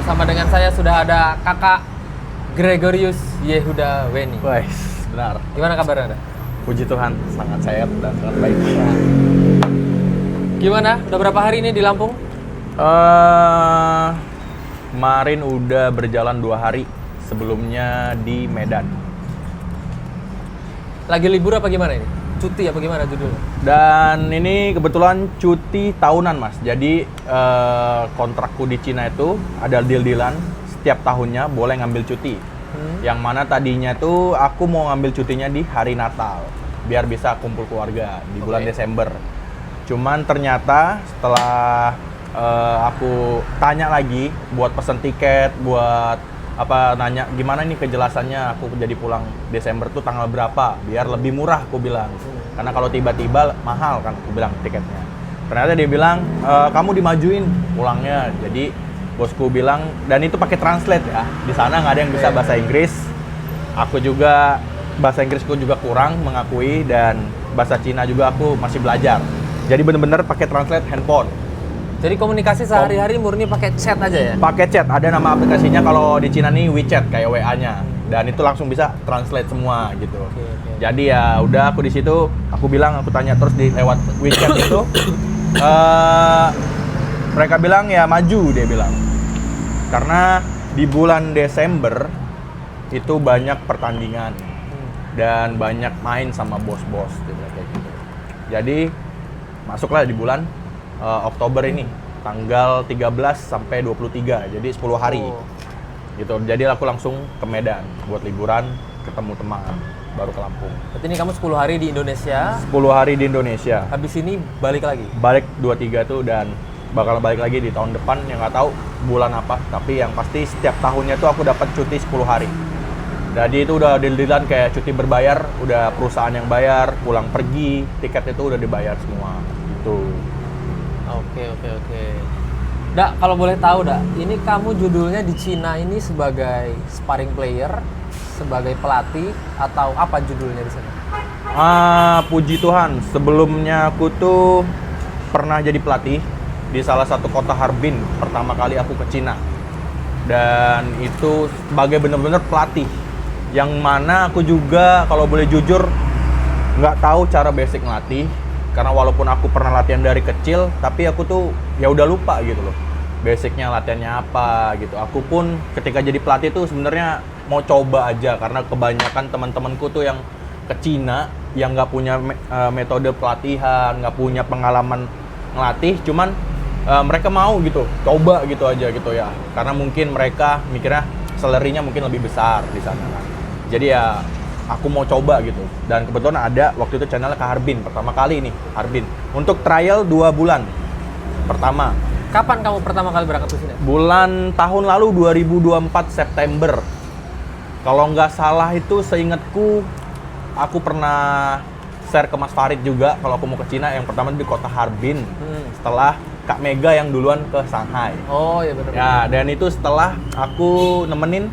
Bersama dengan saya sudah ada Kakak Gregorius Yehuda Weni. Wah, benar. Gimana kabar Anda? Puji Tuhan, sangat sehat dan sangat baik. Gimana? Udah berapa hari ini di Lampung? Kemarin udah berjalan 2 hari. Sebelumnya di Medan. Lagi libur apa gimana ini? Cuti apa gimana judulnya? Dan ini kebetulan cuti tahunan, Mas. Jadi kontrakku di Cina itu ada deal-dealan setiap tahunnya boleh ngambil cuti. Yang mana tadinya tuh aku mau ngambil cutinya di hari Natal biar bisa kumpul keluarga di bulan Desember. Cuman ternyata setelah aku tanya lagi buat pesen tiket, buat nanya gimana nih kejelasannya aku jadi pulang Desember tuh tanggal berapa biar lebih murah, aku bilang. Karena kalau tiba-tiba mahal kan, aku bilang tiketnya. Ternyata dia bilang kamu dimajuin pulangnya. Jadi bosku bilang, dan itu pakai translate ya. Di sana nggak ada yang bisa bahasa Inggris. Aku juga bahasa Inggrisku juga kurang mengakui, dan bahasa Cina juga aku masih belajar. Jadi bener-bener pakai translate handphone. Jadi komunikasi sehari-hari murni pakai chat aja ya? Pakai chat, ada nama aplikasinya kalau di Cina nih WeChat kayak WA-nya. Dan itu langsung bisa translate semua gitu. Jadi ya udah, aku di situ aku bilang, aku tanya terus di lewat WeChat itu mereka bilang ya maju, dia bilang. Karena di bulan Desember itu banyak pertandingan dan banyak main sama bos-bos kayak gitu. Jadi masuklah di bulan Oktober ini, tanggal 13 sampai 23, jadi 10 hari. Gitu. Jadi aku langsung ke Medan buat liburan, ketemu teman, baru ke Lampung. Berarti ini kamu 10 hari di Indonesia? 10 hari di Indonesia. Habis ini balik lagi? Balik 23 tuh, dan bakal balik lagi di tahun depan, yang nggak tahu bulan apa. Tapi yang pasti setiap tahunnya tuh aku dapat cuti 10 hari. Jadi itu udah deal-dealan kayak cuti berbayar, udah perusahaan yang bayar, pulang pergi, tiket itu udah dibayar semua. Gitu. Oke. Dak, kalau boleh tahu Dak, ini kamu judulnya di Cina ini sebagai sparring player, sebagai pelatih, atau apa judulnya di sana? Puji Tuhan, sebelumnya aku tuh pernah jadi pelatih di salah satu kota Harbin. Pertama kali aku ke Cina. Dan itu sebagai bener-bener pelatih. Yang mana aku juga kalau boleh jujur nggak tahu cara basic ngelatih. Karena walaupun aku pernah latihan dari kecil, tapi aku tuh ya udah lupa gitu loh. Basicnya latihannya apa gitu. Aku pun ketika jadi pelatih tuh sebenarnya mau coba aja, karena kebanyakan teman-temanku tuh yang ke Cina yang nggak punya metode pelatihan, nggak punya pengalaman ngelatih, cuman mereka mau gitu, coba gitu aja gitu ya. Karena mungkin mereka mikirnya salary-nya mungkin lebih besar di sana kan. Jadi ya aku mau coba gitu. Dan kebetulan ada waktu itu channelnya ke Harbin, pertama kali nih Harbin. Untuk trial 2 bulan pertama. Kapan kamu pertama kali berangkat ke sini? Bulan tahun lalu 2024 September. Kalau nggak salah itu seingatku, aku pernah share ke Mas Farid juga kalau aku mau ke Cina. Yang pertama di kota Harbin, setelah Kak Mega yang duluan ke Shanghai. Oh iya benar. Ya, dan itu setelah aku nemenin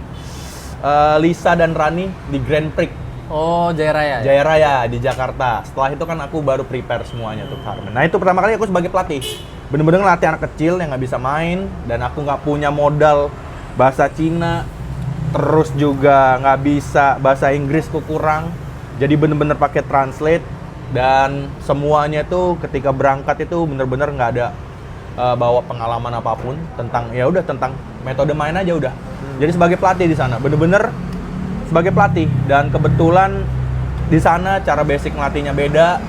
Lisa dan Rani di Grand Prix. Oh, Jaya Raya. Jaya Raya di Jakarta. Setelah itu kan aku baru prepare semuanya tuh Carmen. Nah itu pertama kali aku sebagai pelatih. Bener-bener ngelatih anak kecil yang nggak bisa main, dan aku nggak punya modal bahasa Cina. Terus juga nggak bisa bahasa Inggrisku kurang. Jadi bener-bener pakai translate, dan semuanya tuh ketika berangkat itu bener-bener nggak ada bawa pengalaman apapun tentang tentang metode main aja udah. Jadi sebagai pelatih di sana, bener-bener sebagai pelatih. Dan kebetulan di sana cara basic ngelatihnya beda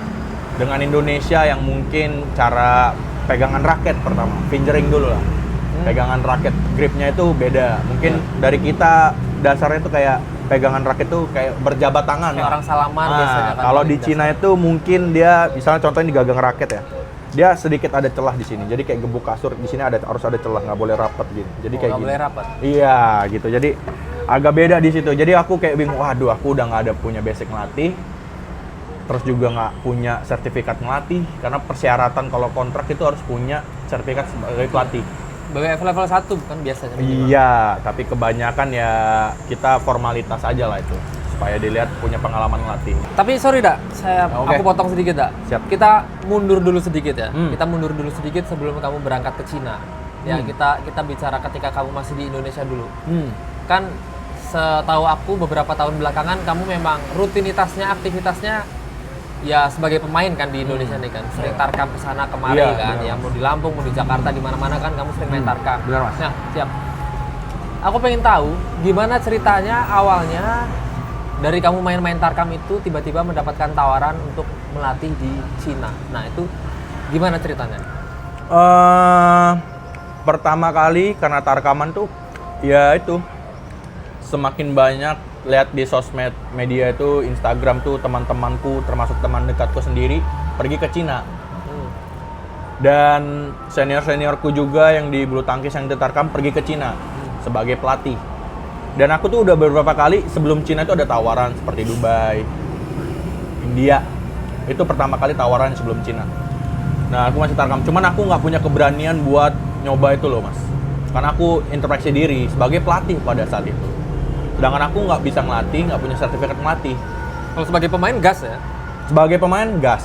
dengan Indonesia, yang mungkin cara pegangan raket pertama, fingering dulu lah. Pegangan raket, gripnya itu beda. Mungkin dari kita dasarnya tuh kayak pegangan raket tuh kayak berjabat tangan. Kayak orang salaman biasanya kan. Kalau di Cina itu mungkin dia, misalnya contohnya di gagang raket ya, dia sedikit ada celah di sini. Jadi kayak gebuk kasur, di sini harus ada celah, nggak boleh rapet gitu. Jadi kayak nggak gini. boleh rapet. Iya gitu. Jadi agak beda di situ. Jadi aku kayak bingung, waduh aku udah nggak ada punya basic ngelatih. Terus juga nggak punya sertifikat ngelatih, karena persyaratan kalau kontrak itu harus punya sertifikat sebagai pelatih. Sebagai level 1 kan biasanya. Iya, tapi kebanyakan ya kita formalitas aja lah itu, supaya dilihat punya pengalaman ngelatih. Tapi sorry Dak, aku potong sedikit Dak. Siap. Kita mundur dulu sedikit ya. Kita mundur dulu sedikit sebelum kamu berangkat ke Cina. Ya, kita bicara ketika kamu masih di Indonesia dulu. Hmm. Kan setahu aku beberapa tahun belakangan kamu memang rutinitasnya, aktivitasnya ya sebagai pemain kan di Indonesia nih kan. Sering tarkam ke sana kemari Iya, kan. benar, Ya mau di Lampung, mau di Jakarta, di mana-mana kan kamu sering main tarkam. Benar, Mas. Nah, siap. Aku pengen tahu gimana ceritanya awalnya dari kamu main-main tarkam itu tiba-tiba mendapatkan tawaran untuk melatih di Cina. Nah, itu gimana ceritanya? Pertama kali karena tarkaman tuh ya itu semakin banyak lihat di sosmed media itu, Instagram tuh teman-temanku termasuk teman dekatku sendiri pergi ke Cina. Dan senior-seniorku juga yang di bulu tangkis yang di tarkam pergi ke Cina sebagai pelatih. Dan aku tuh udah beberapa kali sebelum Cina itu ada tawaran seperti Dubai, India. Itu pertama kali tawaran sebelum Cina. Nah, aku masih tarkam. Cuman aku nggak punya keberanian buat nyoba itu loh, Mas. Karena aku introspeksi diri sebagai pelatih pada saat itu. Sedangkan aku nggak bisa ngelatih, nggak punya sertifikat melatih. Kalau sebagai pemain gas ya? Sebagai pemain, gas.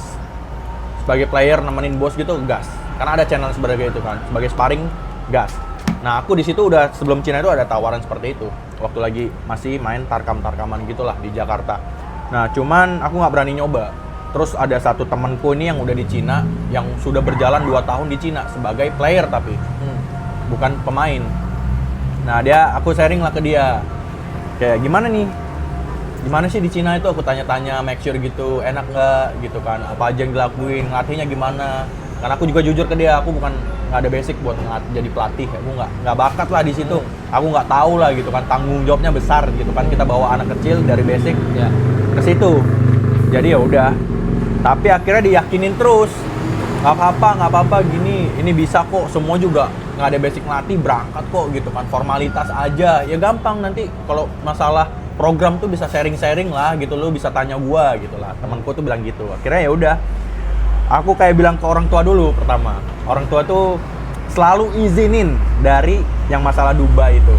Sebagai player nemenin bos gitu, gas. Karena ada channel sebagai itu kan. Sebagai sparring, gas. Nah, aku di situ udah sebelum Cina itu ada tawaran seperti itu. Waktu lagi masih main tarkam-tarkaman gitulah di Jakarta. Nah, cuman aku nggak berani nyoba. Terus ada satu temanku ini yang udah di Cina, yang sudah berjalan 2 tahun di Cina sebagai player tapi bukan pemain. Nah, aku sharing lah ke dia. Kayak gimana nih? Gimana sih di Cina itu? Aku tanya-tanya, make sure gitu, enak nggak gitu kan? Apa aja yang dilakuin, ngelatihnya gimana? Karena aku juga jujur ke dia, aku nggak ada basic buat jadi pelatih. Aku nggak bakat lah di situ. Aku nggak tahu lah gitu kan, tanggung jawabnya besar gitu kan. Kita bawa anak kecil dari basic ke situ. Jadi ya udah. Tapi akhirnya diyakinin terus, nggak apa-apa gini, ini bisa kok, semua juga nggak ada basic ngelatih, berangkat kok gitu kan, formalitas aja, ya gampang nanti kalau masalah program tuh bisa sharing-sharing lah gitu, lo bisa tanya gua gitu lah, temanku tuh bilang gitu. Akhirnya ya udah, aku kayak bilang ke orang tua dulu pertama, orang tua tuh selalu izinin dari yang masalah Dubai itu.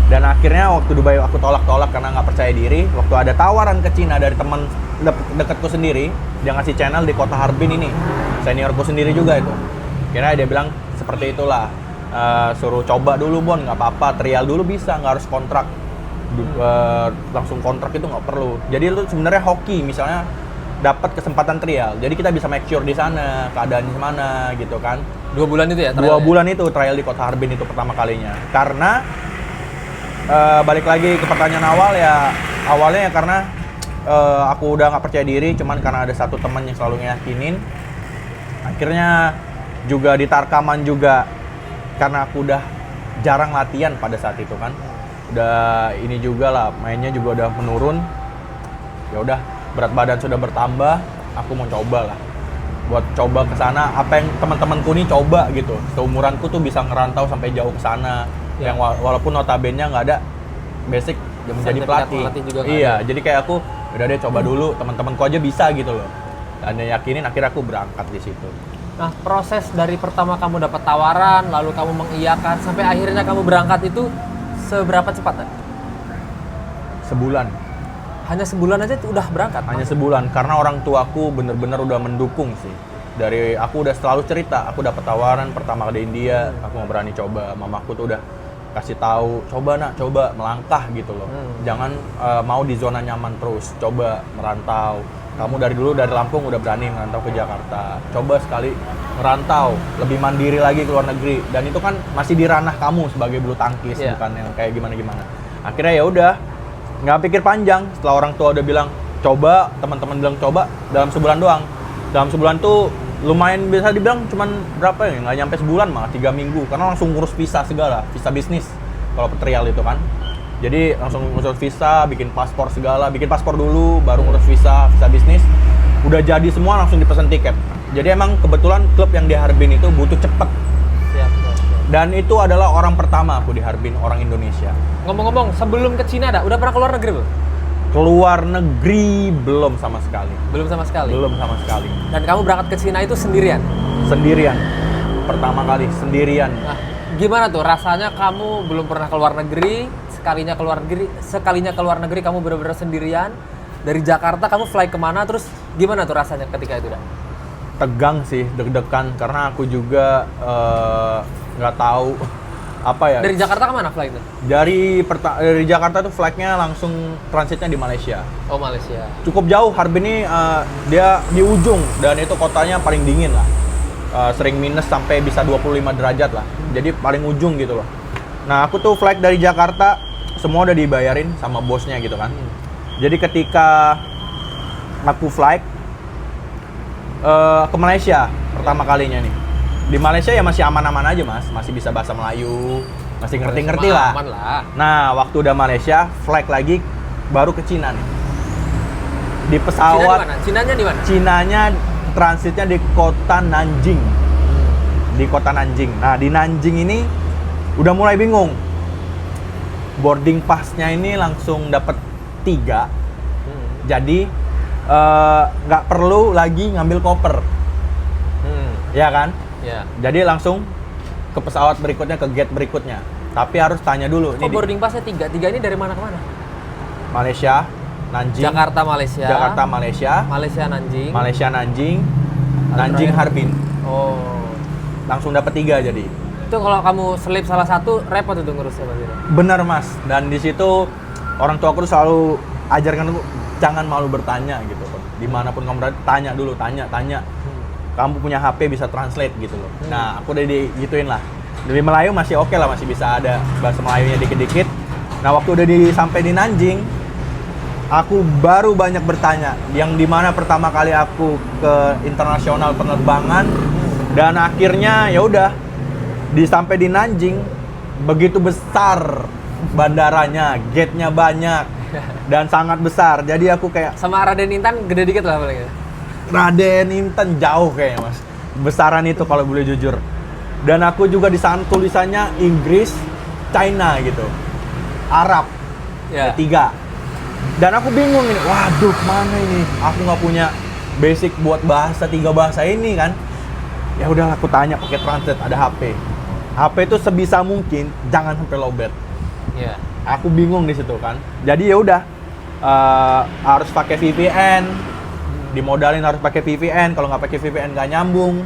Dan akhirnya waktu Dubai aku tolak-tolak karena nggak percaya diri. Waktu ada tawaran ke Cina dari teman dekatku sendiri, dia ngasih channel di kota Harbin ini, seniorku sendiri juga itu. Akhirnya dia bilang seperti itulah, suruh coba dulu Bon, nggak apa-apa, trial dulu bisa, nggak harus kontrak. Langsung kontrak itu nggak perlu. Jadi itu sebenarnya hoki, misalnya dapat kesempatan trial, jadi kita bisa make sure di sana keadaannya mana gitu kan. 2 bulan itu ya? 2 bulan itu trial di kota Harbin itu pertama kalinya. Karena balik lagi ke pertanyaan awal ya, awalnya ya karena aku udah nggak percaya diri, cuman karena ada satu teman yang selalu ngeyakinin. Akhirnya juga di tarkaman juga, karena aku udah jarang latihan pada saat itu kan, udah ini juga lah, mainnya juga udah menurun. Ya udah, berat badan sudah bertambah, aku mau coba lah, buat coba ke sana apa yang teman-temanku nih coba gitu. Seumuranku tuh bisa ngerantau sampai jauh ke sana. Yang walaupun notabene nggak ada basic menjadi pelatih juga iya, jadi kayak aku udah deh coba dulu, teman-temanku aja bisa gitu loh, dan yakinin, akhirnya aku berangkat di situ. Nah, proses dari pertama kamu dapat tawaran, lalu kamu mengiyakan, sampai akhirnya kamu berangkat itu seberapa cepat? Sebulan. Hanya sebulan aja udah berangkat? Hanya sebulan, karena orang tuaku bener-bener udah mendukung sih. Dari aku udah selalu cerita, aku dapat tawaran pertama kali di India, aku nggak berani coba. Mamaku tuh udah kasih tahu, coba nak, coba melangkah gitu loh. Jangan mau di zona nyaman terus, coba merantau. Kamu dari dulu dari Lampung udah berani merantau ke Jakarta. Coba sekali merantau, lebih mandiri lagi ke luar negeri. Dan itu kan masih di ranah kamu sebagai bulu tangkis, bukan yang kayak gimana-gimana. Akhirnya ya udah, nggak pikir panjang. Setelah orang tua udah bilang coba, teman-teman bilang coba, dalam sebulan doang. Dalam sebulan tuh lumayan, bisa dibilang cuman berapa ya, nggak nyampe sebulan, malah 3 minggu, karena langsung ngurus visa segala, visa bisnis kalau trial itu kan. Jadi langsung ngurus visa, bikin paspor segala, bikin paspor dulu, baru ngurus visa bisnis. Udah jadi semua, langsung dipesan tiket. Jadi emang kebetulan klub yang di Harbin itu butuh cepet. Siap. Dan itu adalah orang pertama aku di Harbin, orang Indonesia. Ngomong-ngomong, sebelum ke Cina udah pernah keluar negeri belum? Keluar negeri belum sama sekali. Belum sama sekali? Belum sama sekali. Dan kamu berangkat ke Cina itu sendirian? Sendirian. Pertama kali, sendirian. Nah, gimana tuh rasanya kamu belum pernah keluar negeri, sekalinya keluar negeri kamu benar-benar sendirian. Dari Jakarta kamu fly kemana, terus gimana tuh rasanya ketika itu? tegang sih, deg-degan karena aku juga nggak tahu apa ya. Dari Jakarta kemana flightnya? Dari Jakarta tuh flightnya langsung transitnya di Malaysia. Oh, Malaysia. Cukup jauh. Harbin ini dia di ujung dan itu kotanya paling dingin lah. Sering minus sampai bisa 25 derajat lah. Jadi paling ujung gitu loh. Nah, aku tuh flight dari Jakarta semua udah dibayarin sama bosnya gitu kan. Jadi ketika aku flight ke Malaysia pertama kalinya nih. Di Malaysia ya masih aman-aman aja mas, masih bisa bahasa Melayu, masih ngerti-ngerti lah. Aman lah. Nah, waktu udah Malaysia, flight lagi baru ke Cina nih. Di pesawat. Cinanya di mana? Cinanya transitnya di kota Nanjing. Di kota Nanjing. Nah, di Nanjing ini udah mulai bingung. Boarding pass-nya ini langsung dapat 3. Jadi nggak perlu lagi ngambil koper. Ya kan? Ya. Jadi langsung ke pesawat berikutnya, ke gate berikutnya. Tapi harus tanya dulu. Kok boarding pass-nya 3? 3 ini dari mana ke mana? Malaysia, Nanjing. Jakarta, Malaysia. Jakarta, Malaysia. Malaysia, Nanjing. Malaysia, Nanjing. Nanjing, Harbin. Oh. Langsung dapat 3 jadi. Itu kalau kamu selip salah satu, repot itu ngurusnya pasti. Bener mas. Dan di situ orang tua aku tuh selalu ajarkan aku jangan malu bertanya gitu. Dimanapun kamu berada, tanya dulu, tanya. Kamu punya HP bisa translate gitu loh. Nah, aku udah digituin lah. Dari Melayu masih oke lah, masih bisa ada bahasa Melayunya dikit-dikit. Nah, waktu udah sampai di Nanjing, aku baru banyak bertanya. Yang dimana pertama kali aku ke internasional penerbangan dan akhirnya ya udah sampai di Nanjing, begitu besar bandaranya, gate-nya banyak dan sangat besar. Jadi aku kayak sama Raden Intan gede dikit lah paling ya. Raden Intan jauh kayaknya mas, besaran itu kalau boleh jujur. Dan aku juga di sana tulisannya Inggris, China gitu, Arab, Ya. 3. Dan aku bingung ini, waduh mana ini? Aku nggak punya basic buat bahasa 3 bahasa ini kan. Ya udah aku tanya pakai translate, ada HP. HP itu sebisa mungkin jangan sampai lowbat. Iya. Aku bingung di situ kan. Jadi ya udah harus pakai VPN. Dimodalin harus pakai VPN. Kalau nggak pakai VPN nggak nyambung.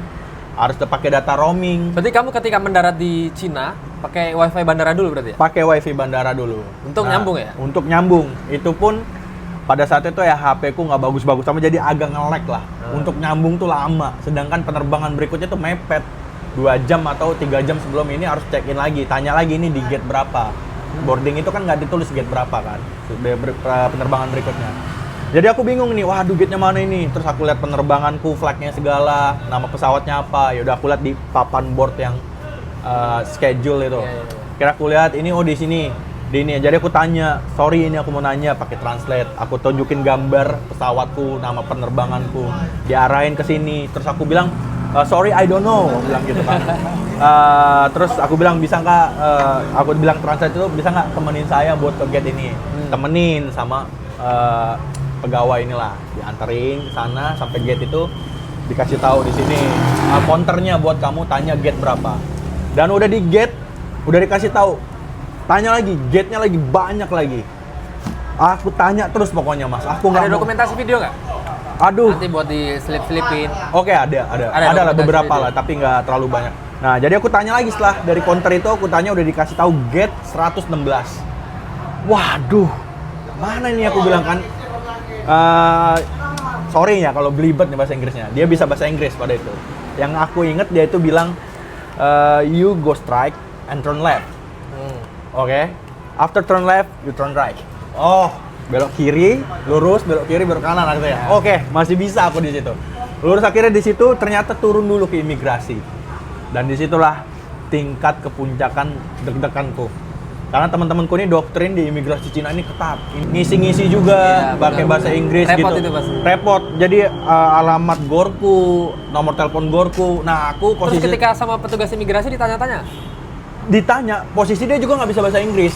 Harus pakai data roaming. Berarti kamu ketika mendarat di Cina pakai WiFi bandara dulu berarti ya? Pakai WiFi bandara dulu. Untuk nyambung ya? Untuk nyambung. Itu pun pada saat itu ya HP ku nggak bagus-bagus sama, jadi agak nge-lag lah. Untuk nyambung tuh lama. Sedangkan penerbangan berikutnya tuh mepet. 2 jam atau 3 jam sebelum ini harus check-in lagi. Tanya lagi ini di gate berapa. Boarding itu kan nggak ditulis gate berapa kan. Penerbangan berikutnya. Jadi aku bingung nih, waduh gate-nya mana ini? Terus aku lihat penerbanganku, flag-nya segala, nama pesawatnya apa. Ya udah aku lihat di papan board yang schedule itu. Iya. Kira aku lihat ini, oh di sini. Di ini. Jadi aku tanya, sorry ini aku mau nanya pakai translate. Aku tunjukin gambar pesawatku, nama penerbanganku. Diarahin ke sini. Terus aku bilang, sorry I don't know, aku bilang gitu kan. Terus aku bilang bisa nggak, aku bilang translate itu bisa nggak temenin saya buat ke gate ini. Temenin sama pegawai inilah, dianterin ke sana sampai gate itu, dikasih tahu di sini counternya buat kamu tanya gate berapa. Dan udah di gate, udah dikasih tahu, tanya lagi, gate-nya lagi banyak lagi. Aku tanya terus pokoknya mas, aku nggak Ada dokumentasi video nggak? Aduh. Nanti buat di selipin. Oke, ada lah beberapa video. lah, tapi nggak terlalu banyak. Nah, jadi aku tanya lagi setelah dari counter itu, aku tanya udah dikasih tahu gate 116. Waduh, mana ini aku bilang kan? Sorry ya kalau belibet nih bahasa Inggrisnya. Dia bisa bahasa Inggris pada itu. Yang aku inget dia itu bilang, you go straight and turn left. Oke. After turn left, you turn right. Oh, belok kiri, lurus, belok kiri, belok kanan artinya. Oke, masih bisa aku di situ. Lurus akhirnya di situ ternyata turun dulu ke imigrasi. Dan disitulah tingkat kepuncakan deg-deganku. Karena teman-temanku ini doktrin di imigrasi Cina ini ketat. Ngisi-ngisi juga, Iya, pakai bahasa Inggris repot gitu. Itu pasti. Repot. Jadi alamat gorku, nomor telepon gorku. Nah, aku posisi Terus ketika sama petugas imigrasi ditanya-tanya? ditanya, posisi dia juga nggak bisa bahasa Inggris.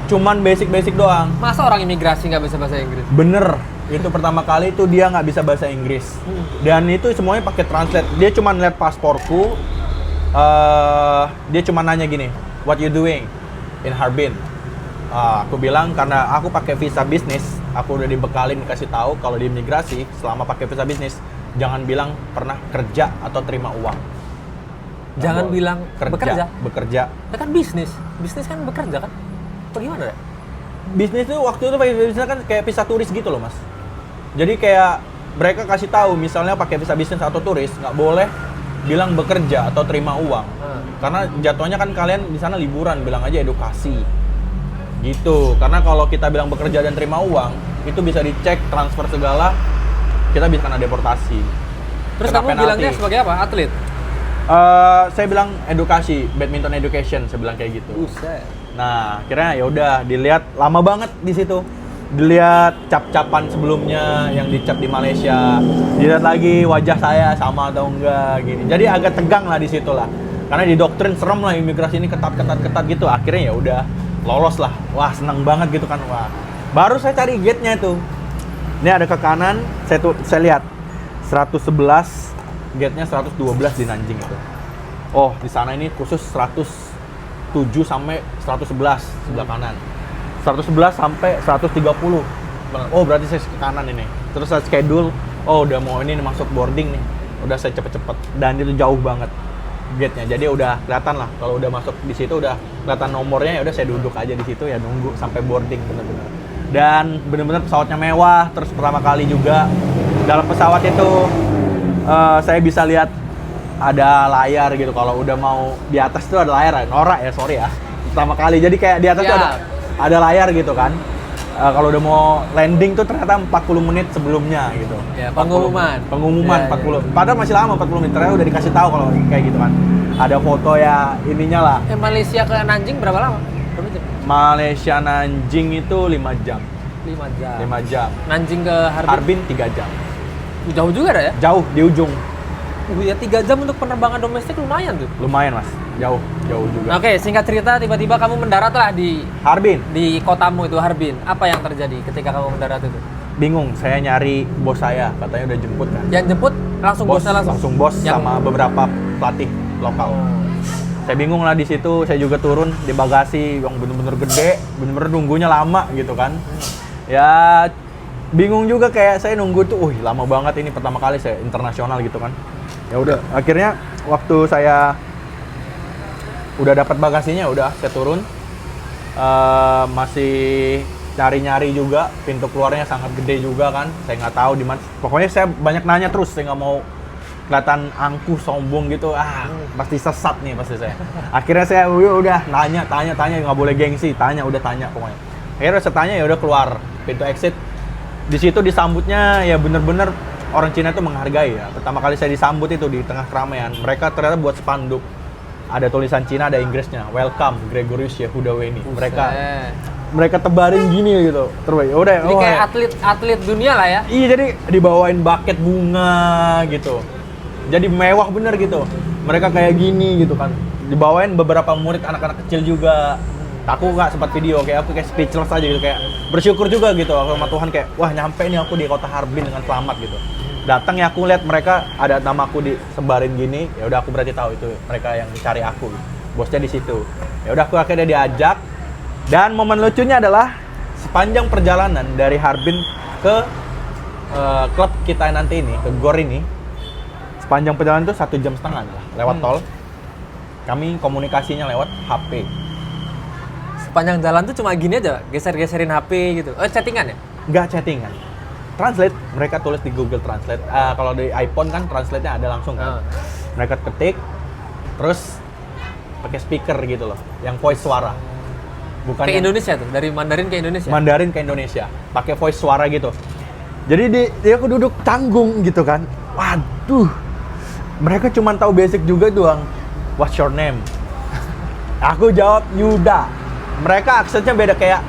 Cuman basic-basic doang. Masa orang imigrasi nggak bisa bahasa Inggris? Bener, itu pertama kali itu dia nggak bisa bahasa Inggris. Dan itu semuanya pakai translate. Dia cuma lihat pasporku, dia cuma nanya gini, what you doing in Harbin? Aku bilang karena aku pakai visa bisnis, aku udah dibekalin kasih tahu kalau di imigrasi selama pakai visa bisnis jangan bilang pernah kerja atau terima uang. Nggak Jangan boleh. bilang bekerja. Bekerja. Itu kan bisnis. Bisnis kan bekerja kan? Bagaimana ya? Bisnis itu waktu itu bisnisnya kan kayak visa turis gitu loh mas. Jadi kayak mereka kasih tahu misalnya pakai visa bisnis atau turis nggak boleh bilang bekerja atau terima uang. Karena jatuhnya kan kalian di sana liburan, bilang aja edukasi. Gitu. Karena kalau kita bilang bekerja dan terima uang, itu bisa dicek transfer segala, kita bisa kena deportasi. Terus Kena kamu penalti. bilangnya sebagai apa? Atlet? Saya bilang edukasi, badminton education, saya bilang kayak gitu. Buset. Nah, akhirnya ya udah dilihat lama banget di situ. Dilihat cap-capan sebelumnya yang dicap di Malaysia. Dilihat lagi wajah saya sama atau enggak gini. Jadi agak tegang lah di situ lah. Karena di doktrin serem lah imigrasi ini ketat gitu. Akhirnya ya udah lolos lah. Wah, senang banget gitu kan. Wah. Baru saya cari gate-nya itu. Ini ada ke kanan, saya lihat 111, gate-nya 112 di Nanjing itu. Oh, di sana ini khusus 107 sampai 111 sebelah kanan. 111 sampai 130. Oh, berarti saya ke kanan ini. Terus saya schedule, oh udah mau ini masuk boarding nih. Udah saya cepet-cepet. Dan itu jauh banget gate-nya. Jadi udah kelihatan lah kalau udah masuk di situ udah kelihatan nomornya, ya udah saya duduk aja di situ ya nunggu sampai boarding bener-bener. Dan bener-bener pesawatnya mewah, terus pertama kali juga dalam pesawat itu saya bisa lihat ada layar gitu. Kalau udah mau di atas tuh ada layar, norak ya, sorry ya. Pertama kali, jadi kayak di atas tuh ada layar gitu kan. Kalau udah mau landing tuh ternyata 40 menit sebelumnya gitu. Ya, pengumuman. Pengumuman Ya, 40. Padahal masih lama 40 menit. Ternyata udah dikasih tahu kalau kayak gitu kan. Ada foto ya ininya lah. Malaysia ke Nanjing berapa lama? Berapa jam? Malaysia Nanjing itu 5 jam. 5 jam. 5 jam. Nanjing ke Harbin? Harbin 3 jam. Jauh juga dah ya? Jauh di ujung. Ya 3 jam untuk penerbangan domestik lumayan tuh. Lumayan mas. Jauh juga. Oke, singkat cerita tiba-tiba kamu mendaratlah di Harbin. kotamu itu Harbin. Apa yang terjadi ketika kamu mendarat itu? Bingung, saya nyari bos saya, katanya udah jemput kan. Yang jemput langsung bosnya langsung bos Yang- sama beberapa pelatih lokal. Saya bingung lah di situ, saya juga turun di bagasi yang bener-bener gede, bener-bener nunggunya lama gitu kan. Ya bingung juga kayak saya nunggu tuh, lama banget ini pertama kali saya internasional gitu kan. Ya udah, akhirnya waktu saya udah dapat bagasinya, udah saya turun. Masih nyari-nyari juga, pintu keluarnya sangat gede juga kan. Saya nggak tahu di mana. Pokoknya saya banyak nanya terus, saya nggak mau kelihatan angkuh sombong gitu. Pasti sesat nih pasti saya. Akhirnya saya udah tanya nggak boleh gengsi, tanya pokoknya. Akhirnya saya tanya, ya udah keluar pintu exit. Di situ disambutnya ya bener-bener orang Cina itu menghargai ya. Pertama kali saya disambut itu di tengah keramaian, mereka ternyata buat spanduk. Ada tulisan Cina, ada Inggrisnya. Welcome Gregorius Yehuda Weni. Mereka tebarin gini gitu. Terus udah. Jadi kayak atlet dunia lah ya. Iya, jadi dibawain buket bunga gitu. Jadi mewah bener gitu. Mereka kayak gini gitu kan. Dibawain beberapa murid anak-anak kecil juga. Aku nggak sempat video, kayak aku kayak speechless aja gitu, kayak bersyukur juga gitu aku sama Tuhan, kayak wah nyampe nih aku di kota Harbin dengan selamat gitu. Datang ya aku lihat mereka ada namaku disebarin gini, ya udah aku berarti tahu itu mereka yang cari aku. Bosnya di situ. Ya udah aku akhirnya diajak. Dan momen lucunya adalah sepanjang perjalanan dari Harbin ke klub kita nanti ini, ke GOR ini, sepanjang perjalanan itu 1,5 jam lah lewat tol. Kami komunikasinya lewat HP. Sepanjang jalan tuh cuma gini aja, geser-geserin HP gitu. Chattingan ya? Nggak chattingan. Translate, mereka tulis di Google Translate. Kalau di iPhone kan translate-nya ada langsung kan. Mereka ketik, terus pakai speaker gitu loh, yang voice suara. Bukan ke Indonesia tuh, dari Mandarin ke Indonesia? Mandarin ke Indonesia, pakai voice suara gitu. Jadi dia aku duduk canggung gitu kan. Waduh, mereka cuma tahu basic juga doang. What's your name? Aku jawab Yuda. Mereka aksennya beda, kayak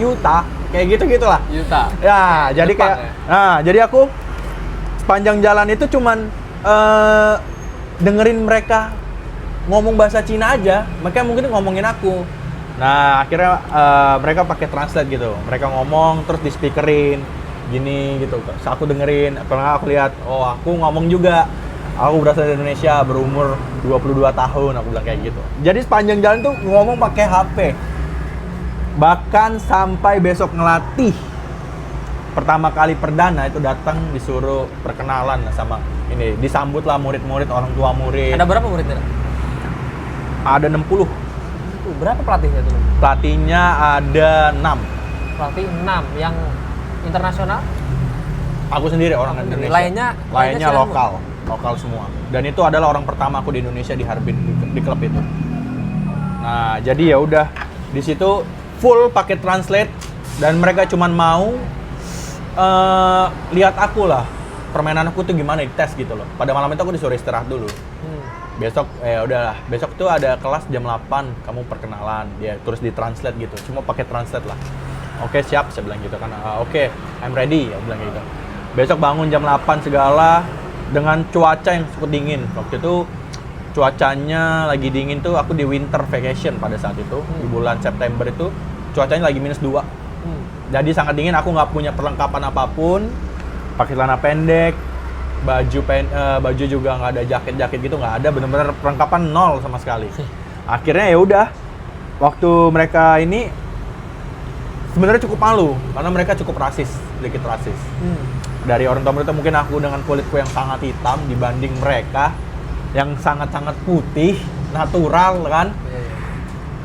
Yuta, kayak gitu-gitulah. Yuta. Ya, jadi Jepang kayak ya? Nah, jadi aku sepanjang jalan itu cuman dengerin mereka ngomong bahasa Cina aja. Mereka mungkin ngomongin aku. Nah, akhirnya mereka pakai translate gitu. Mereka ngomong terus di speakerin gini gitu. Aku dengerin, pernah aku lihat, aku ngomong juga. Aku berasal dari Indonesia, berumur 22 tahun, aku bilang kayak gitu. Jadi sepanjang jalan tuh ngomong pakai HP. Bahkan sampai besok ngelatih pertama kali perdana itu datang disuruh perkenalan sama ini, disambut lah murid-murid, orang tua murid. Ada berapa muridnya? Ada 60. Berapa pelatihnya tuh? Pelatihnya ada 6. Pelatih 6 yang internasional? Aku sendiri orang Indonesia. Lainnya lokal semua. Dan itu adalah orang pertama aku di Indonesia di Harbin di klub itu. Nah, jadi ya udah di situ full pakai translate dan mereka cuman mau lihat aku lah, permainan aku tuh gimana di tes gitu loh. Pada malam itu aku disuruh istirahat dulu. Besok udahlah, besok tuh ada kelas jam 8, kamu perkenalan, dia terus ditranslate gitu. Cuma pakai translate lah. Oke, siap, saya bilang gitu kan. Oke, I'm ready, ya bilang gitu. Besok bangun jam 8 segala dengan cuaca yang cukup dingin. Waktu itu cuacanya lagi dingin tuh, aku di winter vacation pada saat itu. Di bulan September itu cuacanya lagi -2. Jadi sangat dingin, aku nggak punya perlengkapan apapun. Pakai celana pendek, baju juga nggak ada, jaket gitu nggak ada, bener-bener perlengkapan nol sama sekali. Akhirnya ya udah, waktu mereka ini sebenarnya cukup malu karena mereka cukup sedikit rasis. Dari orang tua mereka, mungkin aku dengan kulitku yang sangat hitam dibanding mereka yang sangat-sangat putih, natural kan.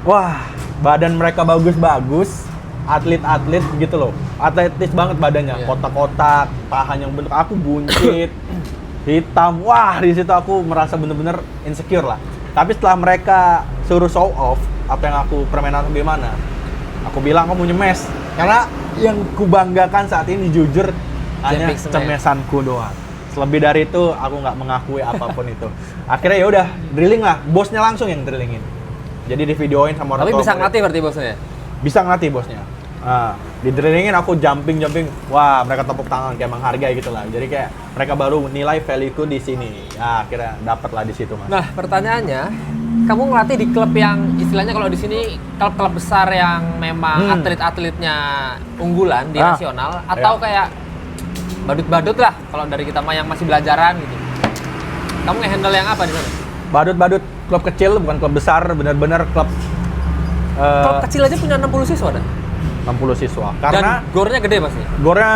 Wah, badan mereka bagus-bagus, atlet-atlet gitu loh, atletis banget badannya, kotak-kotak, pahanya yang bentuk, aku buncit, hitam. Wah, di situ aku merasa bener-bener insecure lah. Tapi setelah mereka suruh show off apa yang aku permainan gimana, aku bilang aku mau nyemes, karena yang kubanggakan saat ini jujur hanya cemesanku doang. Lebih dari itu aku nggak mengakui apapun itu. Akhirnya ya udah drilling lah, bosnya langsung yang drillingin. Jadi di videoin sama orang tua. Tapi bisa ngelatih berarti bosnya? Bisa ngelatih bosnya. Nah, di drillingin aku jumping. Wah, mereka tepuk tangan kayak menghargai gitu lah. Jadi kayak mereka baru nilai value-ku di sini. Ya, akhirnya dapet lah di situ, Mas. Nah, pertanyaannya, kamu ngelatih di klub yang istilahnya kalau di sini klub-klub besar yang memang atlet-atletnya unggulan di nasional, atau kayak badut-badut lah kalau dari kita yang masih belajaran gitu. Kamu nge-handle yang apa di sana? Badut-badut, klub kecil bukan klub besar, benar-benar klub klub kecil aja punya 60 siswa dah. 60 siswa. Karena dan gornya gede pasti. Gornya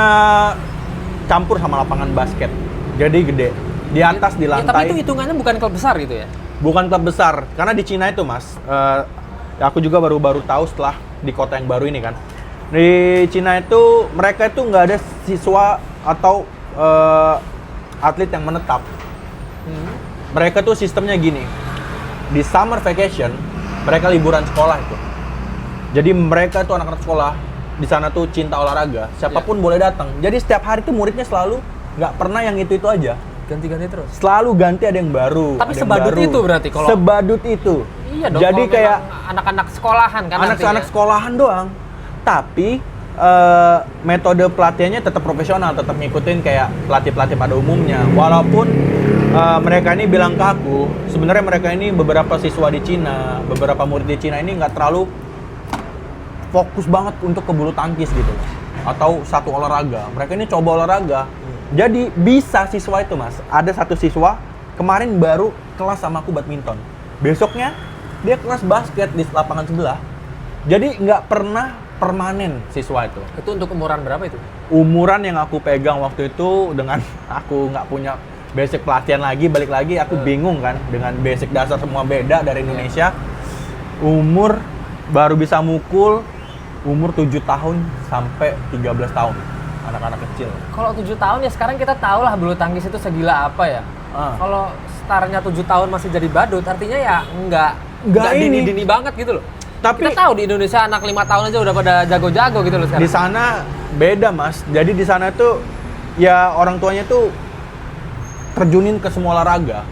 campur sama lapangan basket. Jadi gede. Di atas di lantai. Tapi itu hitungannya bukan klub besar gitu ya? Bukan klub besar. Karena di Cina itu, Mas, aku juga baru tahu setelah di kota yang baru ini kan. Di Cina itu mereka itu nggak ada siswa atau atlet yang menetap. Mereka tuh sistemnya gini, di summer vacation mereka liburan sekolah itu. Jadi mereka tuh anak-anak sekolah di sana tuh cinta olahraga, siapapun boleh datang. Jadi setiap hari tuh muridnya selalu nggak pernah yang itu aja. Ganti-ganti terus. Selalu ganti, ada yang baru. Tapi sebadut itu berarti kalau. Sebadut itu. Iya dong. Jadi kayak anak-anak sekolahan kan. Anak-anak sekolahan doang. Tapi metode pelatihannya tetap profesional, tetap ngikutin kayak pelatih-pelatih pada umumnya. Walaupun mereka ini bilang ke aku, sebenarnya mereka ini beberapa siswa di Cina, beberapa murid di Cina ini nggak terlalu fokus banget untuk ke bulu tangkis gitu, atau satu olahraga. Mereka ini coba olahraga. Jadi bisa siswa itu, Mas. Ada satu siswa kemarin baru kelas sama aku badminton. Besoknya dia kelas basket di lapangan sebelah. Jadi nggak pernah permanen siswa itu. Itu untuk umuran berapa itu? Umuran yang aku pegang waktu itu, dengan aku nggak punya basic pelatihan lagi, balik lagi aku bingung kan, dengan basic dasar semua beda dari Indonesia. Umur baru bisa mukul umur 7 tahun sampai 13 tahun. Anak-anak kecil. Kalau 7 tahun ya sekarang kita tahu lah bulu tangkis itu segila apa ya. Kalau startnya 7 tahun masih jadi badut, artinya ya nggak dini-dini banget gitu loh. Tapi kita tahu di Indonesia anak 5 tahun aja udah pada jago-jago gitu loh sekarang. Di sana beda, Mas. Jadi di sana tuh ya orang tuanya tuh terjunin ke semua olahraga.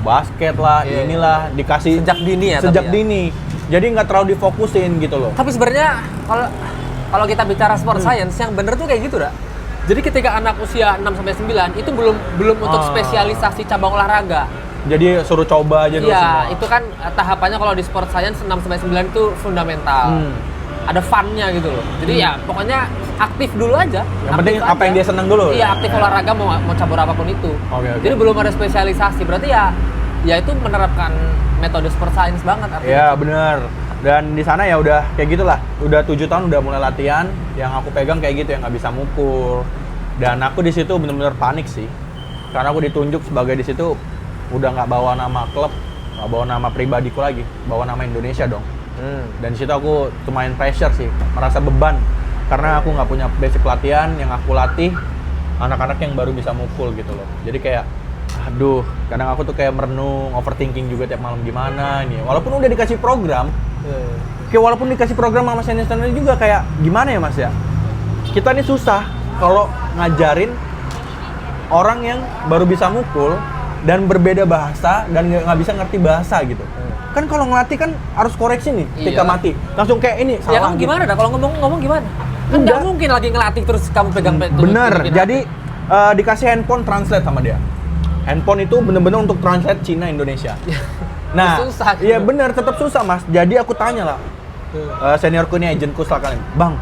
Basket lah, inilah dikasih sejak dini ya. Sejak dini. Jadi nggak terlalu difokusin gitu loh. Tapi sebenarnya kalau kita bicara sport science yang bener tuh kayak gitu dah. Jadi ketika anak usia 6 sampai 9 itu belum untuk spesialisasi cabang olahraga. Jadi suruh coba aja dulu semua. Iya, itu kan tahapannya kalau di sport science 6 sampai 9 itu fundamental. Ada fun-nya gitu loh. Jadi ya pokoknya aktif dulu aja. Yang penting apa yang dia seneng dulu. Iya, aktif olahraga mau cabur apapun itu. Okay. Jadi belum ada spesialisasi. Berarti ya itu menerapkan metode sport science banget artinya. Iya, benar. Dan di sana ya udah kayak gitulah. Udah 7 tahun udah mulai latihan. Yang aku pegang kayak gitu, yang nggak bisa mukul. Dan aku di situ bener-bener panik sih. Karena aku ditunjuk sebagai di situ udah nggak bawa nama klub, nggak bawa nama pribadiku lagi, bawa nama Indonesia dong. Dan di situ aku lumayan pressure sih, merasa beban. Karena aku nggak punya basic pelatihan, yang aku latih anak-anak yang baru bisa mukul gitu loh. Jadi kayak, aduh, kadang aku tuh kayak merenung, overthinking juga tiap malam gimana nih. Walaupun udah dikasih program, kayak walaupun dikasih program sama senior-senior juga kayak gimana ya mas ya. Kita nih susah kalau ngajarin orang yang baru bisa mukul dan berbeda bahasa dan nggak bisa ngerti bahasa gitu. Kan kalau ngelatih kan harus koreksi nih ketika mati. Langsung kayak ini salah. Ya kamu gimana dah kalau ngomong gimana? Kan nggak mungkin lagi ngelatih terus kamu pegang bener. Jadi dikasih handphone translate sama dia. Handphone itu bener-bener untuk translate Cina Indonesia. Nah, susah, iya bener, tetap susah mas. Jadi aku tanya lah, seniorku ini agentku sekali, bang,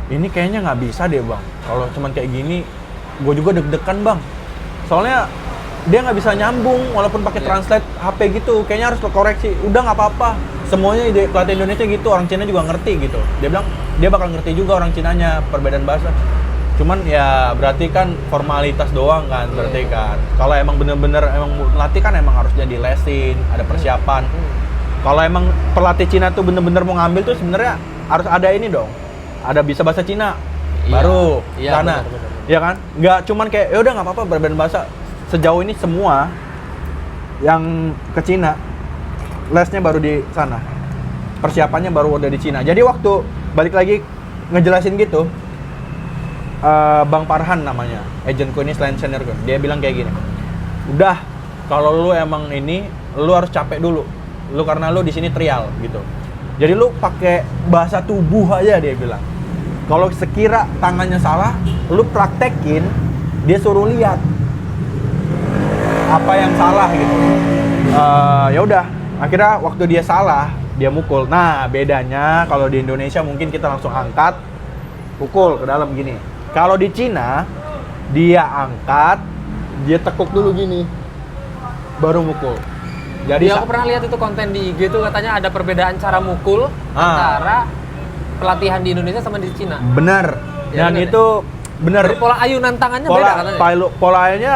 ini kayaknya nggak bisa deh bang. Kalau cuman kayak gini, gue juga deg-degan bang. Soalnya dia nggak bisa nyambung, walaupun pakai translate HP gitu. Kayaknya harus koreksi. Udah nggak apa-apa. Semuanya pelatih Indonesia gitu, orang Cina juga ngerti gitu. Dia bilang dia bakal ngerti juga orang Cinanya perbedaan bahasa. Cuman ya berarti kan formalitas doang kan, berarti kan. Kalau emang bener-bener emang latih kan emang harus jadi lesin, ada persiapan. Kalau emang pelatih Cina tuh bener-bener mau ngambil tuh sebenarnya harus ada ini dong. Ada bisa bahasa Cina, baru sana. Iya kan? Nggak cuman kayak ya udah nggak apa-apa berbeda bahasa. Sejauh ini semua yang ke Cina lesnya baru di sana. Persiapannya baru udah di Cina. Jadi waktu balik lagi ngejelasin gitu, Bang Farhan namanya, agentku ini selain seniorku. Dia bilang kayak gini, udah kalau lu emang ini, lu harus capek dulu. Lu karena lu di sini trial gitu. Jadi lu pakai bahasa tubuh aja dia bilang. Kalau sekira tangannya salah, lu praktekin, dia suruh lihat apa yang salah gitu. Ya udah, akhirnya waktu dia salah, dia mukul. Nah bedanya kalau di Indonesia mungkin kita langsung angkat, pukul ke dalam gini. Kalau di Cina, dia angkat, dia tekuk dulu gini, baru mukul. Jadi aku pernah lihat itu konten di IG tuh katanya ada perbedaan cara mukul antara pelatihan di Indonesia sama di Cina. Bener. Ya, dan bener, itu bener. Dari pola ayunan tangannya beda katanya. Pola ayunnya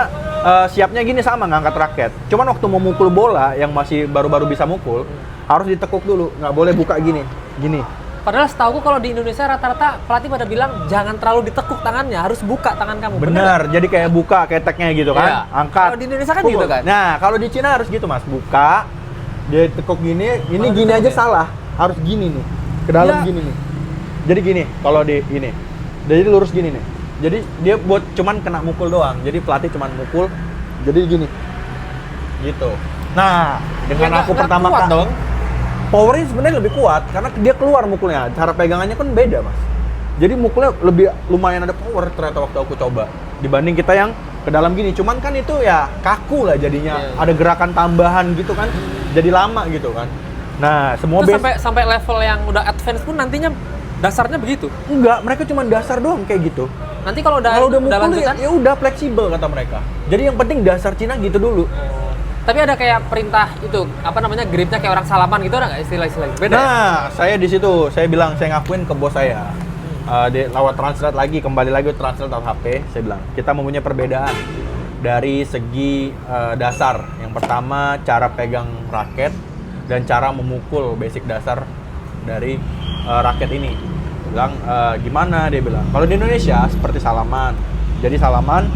siapnya gini sama, ngangkat raket. Cuman waktu mau mukul bola yang masih baru-baru bisa mukul, harus ditekuk dulu, nggak boleh buka gini. Padahal setahu kalau di Indonesia rata-rata pelatih pada bilang jangan terlalu ditekuk tangannya, harus buka tangan kamu. Bener, jadi kayak buka keteknya gitu kan, iya. Angkat. Kalau di Indonesia kan pukul. gitu kan. Nah, kalau di Cina harus gitu mas, buka, dia tekuk gini, ini gini aja salah, harus gini nih, ke dalam gini nih. Jadi gini, kalau di ini, jadi lurus gini nih. Jadi dia buat cuman kena mukul doang, jadi pelatih cuman mukul, jadi gini, gitu. Nah, dengan aku pertama kali. Powernya sebenarnya lebih kuat karena dia keluar mukulnya. Cara pegangannya kan beda mas. Jadi mukulnya lebih lumayan ada power ternyata waktu aku coba dibanding kita yang ke dalam gini. Cuman kan itu ya kaku lah jadinya. Ada gerakan tambahan gitu kan. Jadi lama gitu kan. Nah semua sampai level yang udah advance pun nantinya dasarnya begitu? Enggak, mereka cuma dasar doang kayak gitu. Nanti kalau udah mukul ya udah fleksibel kata mereka. Jadi yang penting dasar Cina gitu dulu. Tapi ada kayak perintah itu, apa namanya, gripnya kayak orang salaman gitu, ada nggak istilah-istilah? Beda. Nah, saya di situ, saya bilang, saya ngakuin ke bos saya. Lewat translate lagi, kembali lagi translate lewat HP, saya bilang, kita mempunyai perbedaan dari segi dasar. Yang pertama, cara pegang raket dan cara memukul basic dasar dari raket ini. Dia bilang, gimana? Dia bilang, kalau di Indonesia seperti salaman. Jadi salaman,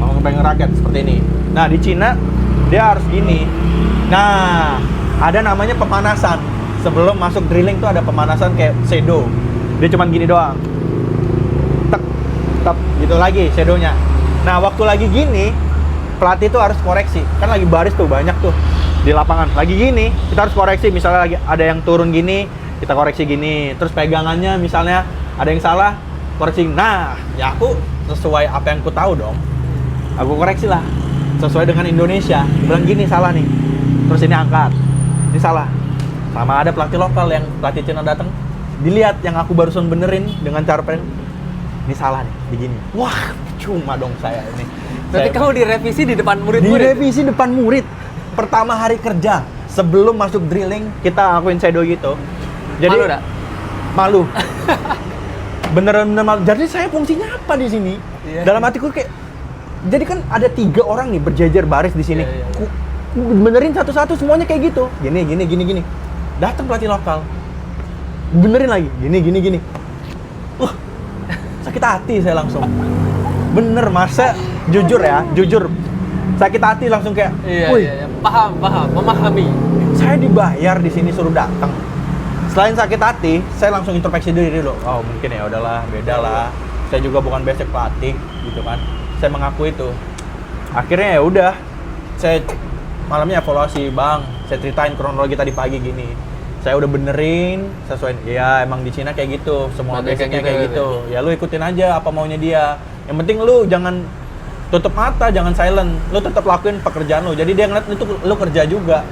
mau pegang raket seperti ini. Nah, di Cina, dia harus gini. Nah, ada namanya pemanasan. Sebelum masuk drilling tuh ada pemanasan kayak shadow. Dia cuman gini doang. Tek, tek, gitu lagi shadownya. Nah, waktu lagi gini, pelatih tuh harus koreksi. Kan lagi baris tuh banyak tuh di lapangan. Lagi gini, kita harus koreksi. Misalnya lagi ada yang turun gini, kita koreksi gini. Terus pegangannya misalnya ada yang salah, koreksi. Nah, ya aku sesuai apa yang aku tahu dong. Aku koreksi lah. Sesuai dengan Indonesia, bilang gini salah nih, terus ini angkat, ini salah. Sama ada pelatih lokal yang pelatih Cina datang, dilihat yang aku barusan benerin dengan cara ini salah nih, begini. Wah, cuma dong saya ini. Berarti kamu direvisi di depan murid-murid? Direvisi depan murid. Pertama hari kerja, sebelum masuk drilling, kita akuin shadow gitu. Jadi Malu nggak? malu. Bener-bener malu. Jadi saya fungsinya apa di sini? Iya. Dalam hatiku kayak, jadi kan ada 3 orang nih berjejer baris di sini. Iya, iya, iya. Ku benerin satu-satu semuanya kayak gitu. Gini. Datang pelatih lokal. Benerin lagi. Gini. Sakit hati saya langsung. Bener masa jujur sakit hati langsung kayak, Iya, wih, iya. Paham, memahami. saya dibayar di sini suruh datang. Selain sakit hati, saya langsung introspeksi diri dulu. Oh mungkin ya udahlah, beda lah. Saya juga bukan basic pelatih, gitu kan. Saya mengaku itu. Akhirnya ya udah, saya malamnya evaluasi, Bang. Saya ceritain kronologi tadi pagi gini. Saya udah benerin sesuai. Ya emang di Cina kayak gitu, semua Banyak basicnya kayak kayak gitu, gitu. Ya lu ikutin aja apa maunya dia. Yang penting lu jangan tutup mata, jangan silent. Lu tetap lakuin pekerjaan lu. Jadi dia ngeliat itu lu kerja juga.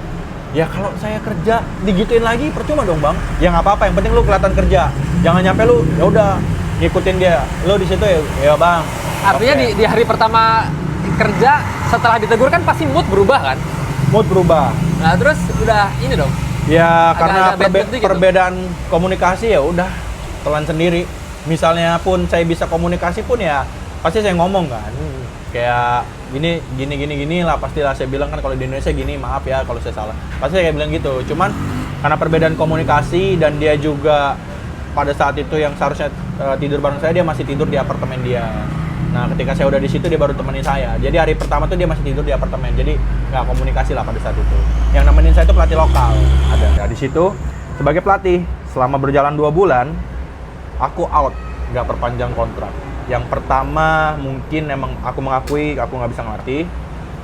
Ya kalau saya kerja digituin lagi percuma dong, Bang. Ya nggak apa-apa, yang penting lu kelihatan kerja. Jangan nyampe lu ya udah ngikutin dia. Lu di situ ya Bang. Artinya Oke. di hari pertama kerja setelah ditegur kan pasti mood berubah kan? Mood berubah. Nah terus udah ini dong. Ya karena Agak-agak bad mood dikit perbedaan komunikasi ya udah telan sendiri. Misalnya pun saya bisa komunikasi pun ya pasti saya ngomong kan. Kayak gini lah, pastilah saya bilang kan kalau di Indonesia gini, maaf ya kalau saya salah. Pasti saya bilang gitu. Cuman karena perbedaan komunikasi dan dia juga pada saat itu yang seharusnya tidur bareng saya, dia masih tidur di apartemen dia. Nah, ketika saya udah di situ dia baru temenin saya. Jadi hari pertama tuh dia masih tidur di apartemen. Jadi nggak komunikasi lah pada saat itu. Yang nemenin saya itu pelatih lokal. Ada. Nah, di situ sebagai pelatih selama berjalan 2 bulan aku out, nggak perpanjang kontrak. Yang pertama mungkin emang aku mengakui aku nggak bisa ngelatih.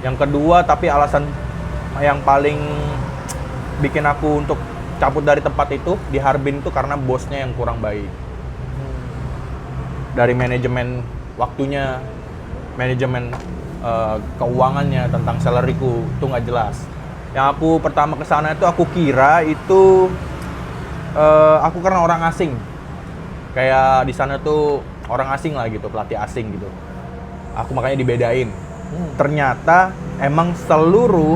Yang kedua tapi alasan yang paling bikin aku untuk cabut dari tempat itu di Harbin itu karena bosnya yang kurang baik. Dari manajemen waktunya, manajemen keuangannya, tentang salariku itu nggak jelas. Yang aku pertama kesana itu aku kira itu aku karena orang asing. Kayak di sana tuh orang asing lah gitu, pelatih asing gitu. Aku makanya dibedain. Ternyata emang seluruh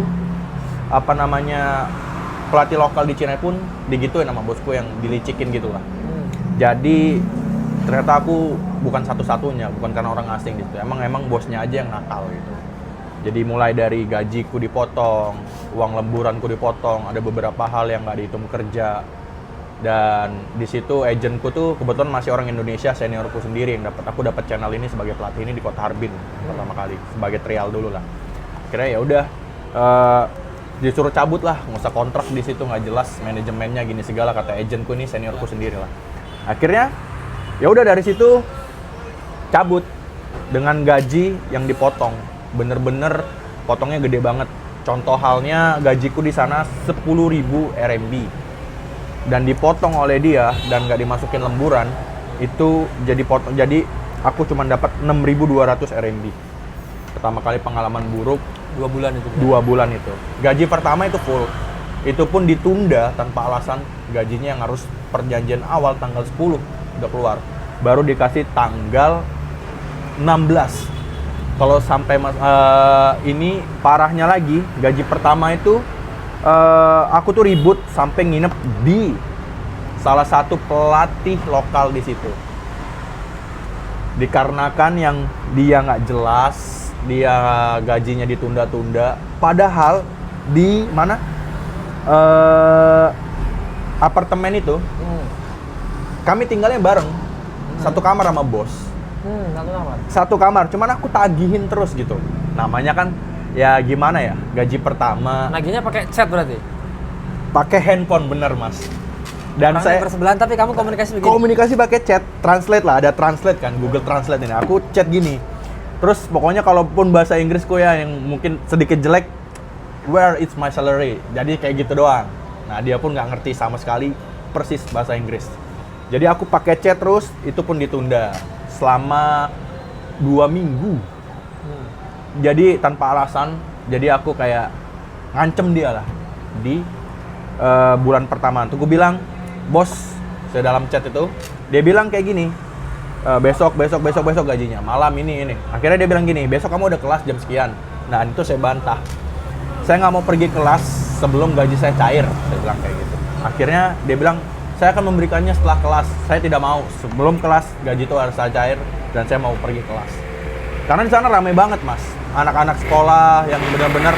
pelatih lokal di Cina pun digituin sama bosku yang dilicikin gitu lah. Jadi ternyata aku bukan satu-satunya, bukan karena orang asing gitu. Emang bosnya aja yang nakal gitu. Jadi mulai dari gajiku dipotong, uang lemburanku dipotong, ada beberapa hal yang nggak dihitung kerja. Dan di situ agentku tuh kebetulan masih orang Indonesia, seniorku sendiri yang aku dapat channel ini sebagai pelatih ini di kota Harbin pertama kali sebagai trial dulu lah. Akhirnya ya udah disuruh cabut lah, nggak usah kontrak di situ, nggak jelas manajemennya gini segala, kata agentku ini seniorku sendiri lah. Akhirnya ya udah dari situ cabut dengan gaji yang dipotong, bener-bener potongnya gede banget. Contoh halnya gajiku di sana 10.000 RMB. Dan dipotong oleh dia dan nggak dimasukin lemburan, itu jadi aku cuma dapat 6.200 RMB. Pertama kali pengalaman buruk 2 bulan itu. 2 bulan itu. Gaji pertama itu full. Itu pun ditunda tanpa alasan, gajinya yang harus perjanjian awal tanggal 10 udah keluar. Baru dikasih tanggal 16. Kalau sampai ini parahnya lagi, gaji pertama itu aku tuh ribut sampai nginep di salah satu pelatih lokal di situ. Dikarenakan yang dia nggak jelas, dia gajinya ditunda-tunda. Padahal di mana apartemen itu kami tinggalnya bareng, satu kamar sama bos. Satu kamar. Satu kamar, cuman aku tagihin terus gitu. Namanya kan ya gimana ya, gaji pertama Naginya pakai chat berarti. pakai handphone, bener Mas. Dan Orangnya bersebelahan tapi kamu komunikasi begini. komunikasi pakai chat, translate lah, ada translate kan, Google Translate ini. Aku chat gini. Terus pokoknya kalaupun bahasa Inggrisku ya yang mungkin sedikit jelek, where is my salary? Jadi kayak gitu doang. Nah, dia pun nggak ngerti sama sekali persis bahasa Inggris. Jadi aku pakai chat terus, itu pun ditunda selama 2 minggu. Jadi tanpa alasan, jadi aku kayak ngancem dia lah di bulan pertama. Tuh gue bilang, bos, saya dalam chat itu, dia bilang kayak gini, besok gajinya, malam ini. Akhirnya dia bilang gini, besok kamu udah kelas jam sekian. Nah itu saya bantah, saya nggak mau pergi kelas sebelum gaji saya cair, saya bilang kayak gitu. Akhirnya dia bilang, saya akan memberikannya setelah kelas. Saya tidak mau sebelum kelas, gaji itu harus saya cair dan saya mau pergi kelas. Karena di sana ramai banget mas, anak-anak sekolah yang benar-benar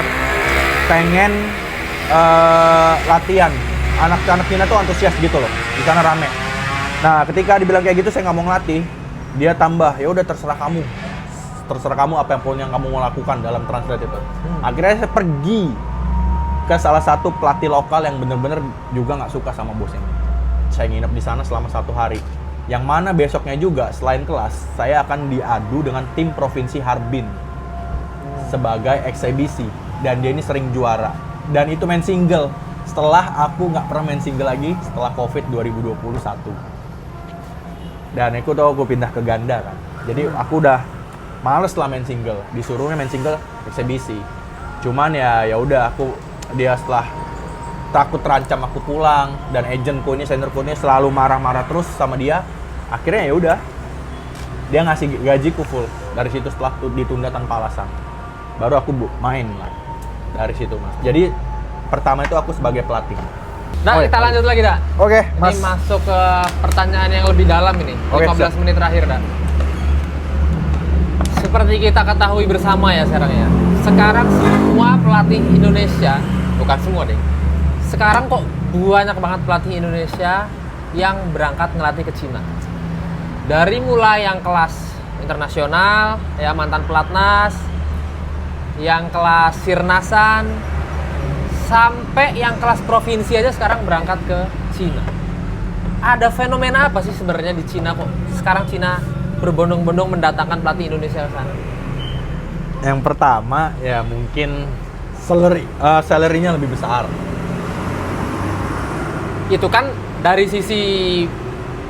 pengen latihan. Anak-anak Cina tuh antusias gitu loh, di sana rame. Nah ketika dibilang kayak gitu saya nggak mau ngelatih, dia tambah, ya udah terserah kamu apa yang kamu mau lakukan dalam translate itu. Akhirnya saya pergi ke salah satu pelatih lokal yang bener-bener juga nggak suka sama bos ini. Saya nginep di sana selama 1 hari. Yang mana besoknya juga selain kelas, saya akan diadu dengan tim provinsi Harbin sebagai eksebisi. Dan dia ini sering juara. Dan itu main single. Setelah aku nggak pernah main single lagi setelah COVID 2021. Dan itu tuh aku pindah ke ganda kan. Jadi aku udah males lah main single. Disuruhnya main single eksebisi. Cuman ya udah dia setelah takut terancam aku pulang dan agentku ini, seniorku ini selalu marah-marah terus sama dia. Akhirnya ya udah dia ngasih gajiku full dari situ setelah ditunda tanpa alasan. Baru aku main lah dari situ mas. Jadi pertama itu aku sebagai pelatih. Nah, kita lanjut lagi, Dak. Oke, Mas. Ini masuk ke pertanyaan yang lebih dalam ini. 15 menit terakhir, Dak. Seperti kita ketahui bersama ya sekarang ya. Sekarang semua pelatih Indonesia, bukan semua deh. Sekarang kok banyak banget pelatih Indonesia yang berangkat ngelatih ke Cina. Dari mulai yang kelas internasional, ya mantan pelatnas, yang kelas sirnasan, sampai yang kelas provinsi aja sekarang berangkat ke Cina. Ada fenomena apa sih sebenarnya di Cina kok sekarang Cina berbondong-bondong mendatangkan pelatih Indonesia ke sana? Yang pertama ya mungkin salary-nya lebih besar. Itu kan dari sisi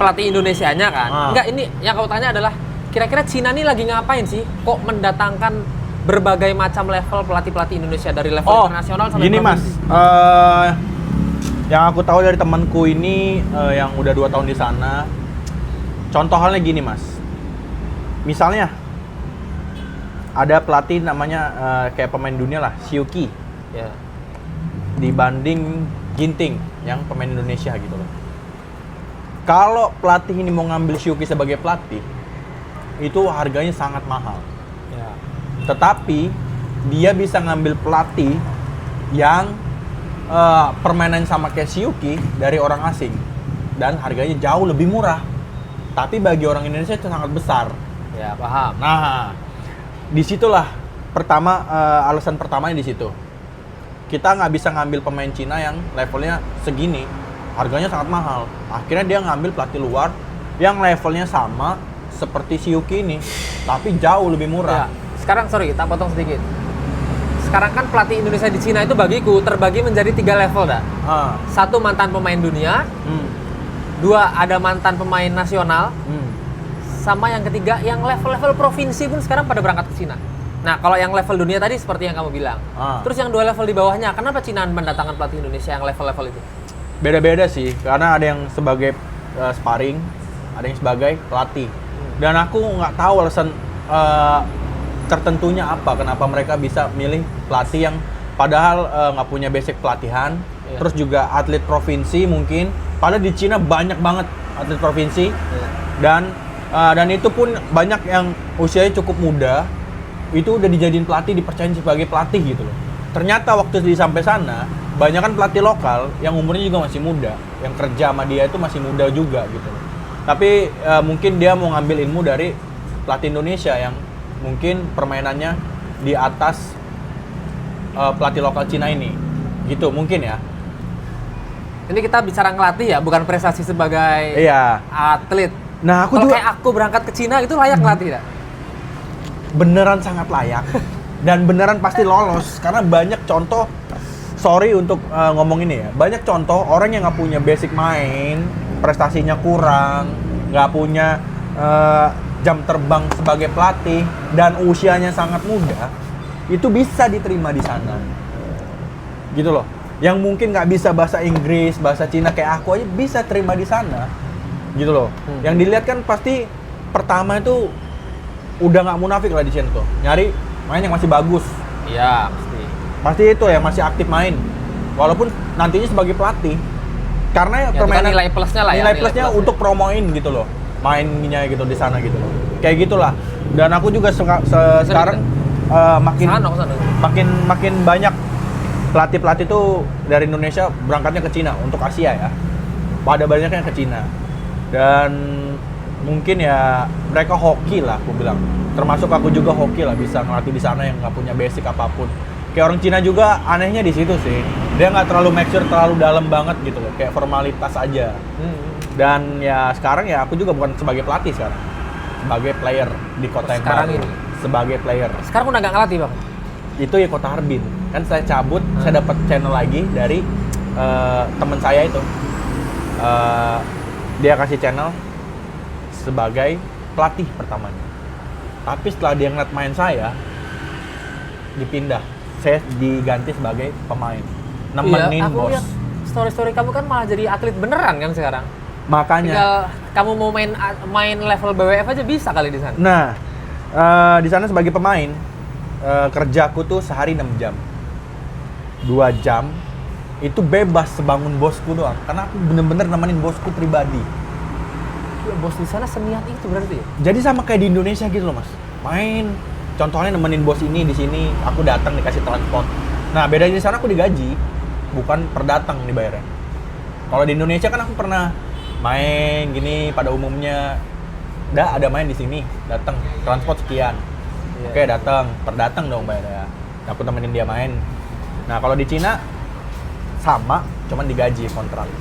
pelatih Indonesianya kan. Enggak, ini yang kau tanya adalah kira-kira Cina nih lagi ngapain sih kok mendatangkan berbagai macam level pelatih-pelatih Indonesia dari level internasional sampai gini provinsi. Mas, yang aku tahu dari temanku ini yang udah 2 tahun di sana, contoh halnya gini mas, misalnya ada pelatih namanya kayak pemain dunia lah, Siuki, Ya. dibanding Ginting yang pemain Indonesia gitu loh. Kalau pelatih ini mau ngambil Siuki sebagai pelatih, itu harganya sangat mahal. Ya. Tetapi dia bisa ngambil pelatih yang permainan sama kayak Siuki dari orang asing dan harganya jauh lebih murah. Tapi bagi orang Indonesia itu sangat besar. Ya, paham. Nah, disitulah alasan pertamanya di situ. Kita nggak bisa ngambil pemain Cina yang levelnya segini, harganya sangat mahal. Akhirnya dia ngambil pelatih luar yang levelnya sama seperti Siuki ini, tapi jauh lebih murah. Ya. Sekarang sorry, tak potong sedikit. Sekarang kan pelatih Indonesia di Cina itu bagiku terbagi menjadi 3 level dah. 1 mantan pemain dunia, 2 ada mantan pemain nasional, sama yang ketiga yang level-level provinsi pun sekarang pada berangkat ke Cina. Nah kalau yang level dunia tadi seperti yang kamu bilang, terus yang 2 level di bawahnya, kenapa Cina mendatangkan pelatih Indonesia yang level-level itu? Beda-beda sih, karena ada yang sebagai sparring, ada yang sebagai pelatih. Dan aku nggak tahu alasan tertentunya apa, kenapa mereka bisa milih pelatih yang padahal nggak punya basic pelatihan, terus juga atlet provinsi mungkin. Padahal di Cina banyak banget atlet provinsi, dan itu pun banyak yang usianya cukup muda, itu udah dijadiin pelatih, dipercaya sebagai pelatih gitu loh. Ternyata waktu sampai sana, banyak kan pelatih lokal yang umurnya juga masih muda, yang kerja sama dia itu masih muda juga gitu loh. Tapi mungkin dia mau ngambil ilmu dari pelatih Indonesia yang mungkin permainannya di atas pelatih lokal Cina ini, gitu mungkin ya. Ini kita bicara ngelatih ya, bukan prestasi sebagai atlet. Nah aku kalau juga kayak aku berangkat ke Cina itu layak ngelatih tak? Beneran sangat layak dan beneran pasti lolos karena banyak contoh. Sorry untuk ngomong ini ya, banyak contoh orang yang nggak punya basic main, prestasinya kurang, nggak punya jam terbang sebagai pelatih dan usianya sangat muda, itu bisa diterima di sana gitu loh. Yang mungkin nggak bisa bahasa Inggris, bahasa Cina kayak aku aja bisa terima di sana gitu loh. Yang dilihat kan pasti pertama itu udah nggak munafik lah di sini tuh, nyari main yang masih bagus. Iya, pasti itu yang masih aktif main walaupun nantinya sebagai pelatih Karena Ya, itu kan permainan nilai plusnya lah ya. nilai plusnya untuk promoin gitu loh, mainnya gitu di sana gitu loh, kayak gitulah. Dan aku juga sekarang makin Sana. makin banyak pelatih tuh dari Indonesia berangkatnya ke Cina untuk Asia ya, pada banyaknya ke Cina. Dan mungkin ya mereka hoki lah, aku bilang, termasuk aku juga hoki lah bisa ngelatih di sana yang nggak punya basic apapun. Kayak orang Cina juga anehnya di situ sih, dia nggak terlalu make sure terlalu dalam banget gitu loh, kayak formalitas aja. Dan ya sekarang ya aku juga bukan sebagai pelatih sekarang, sebagai player di kota yang Sekarang baru. ini? Sebagai player. Sekarang udah nggak ngelatih bang? Itu ya Kota Harbin. Kan saya cabut, saya dapat channel lagi dari teman saya itu. Dia kasih channel sebagai pelatih pertamanya. Tapi setelah dia ngeliat main saya, dipindah. Saya diganti sebagai pemain. Nemenin Iya, aku bos. lihat story-story kamu kan malah jadi atlet beneran kan sekarang. Makanya. Tinggal kamu mau main level BWF aja bisa kali di sana. Nah, di sana sebagai pemain, kerjaku tuh sehari 6 jam. 2 jam itu bebas sebangun bosku doang. Karena aku bener-bener nemenin bosku pribadi. Ya, bos di sana seniat itu berarti ya? Jadi sama kayak di Indonesia gitu loh, Mas. Main, contohnya nemenin bos ini di sini, aku datang dikasih transport. Nah, bedanya di sana aku digaji, bukan per datang dibayarnya. Kalau di Indonesia kan aku pernah main gini pada umumnya, ada main di sini, datang transport sekian. Iya. Oke, datang, per datang dong bayarnya. Aku temenin dia main. Nah, kalau di Cina sama, cuman digaji kontrak.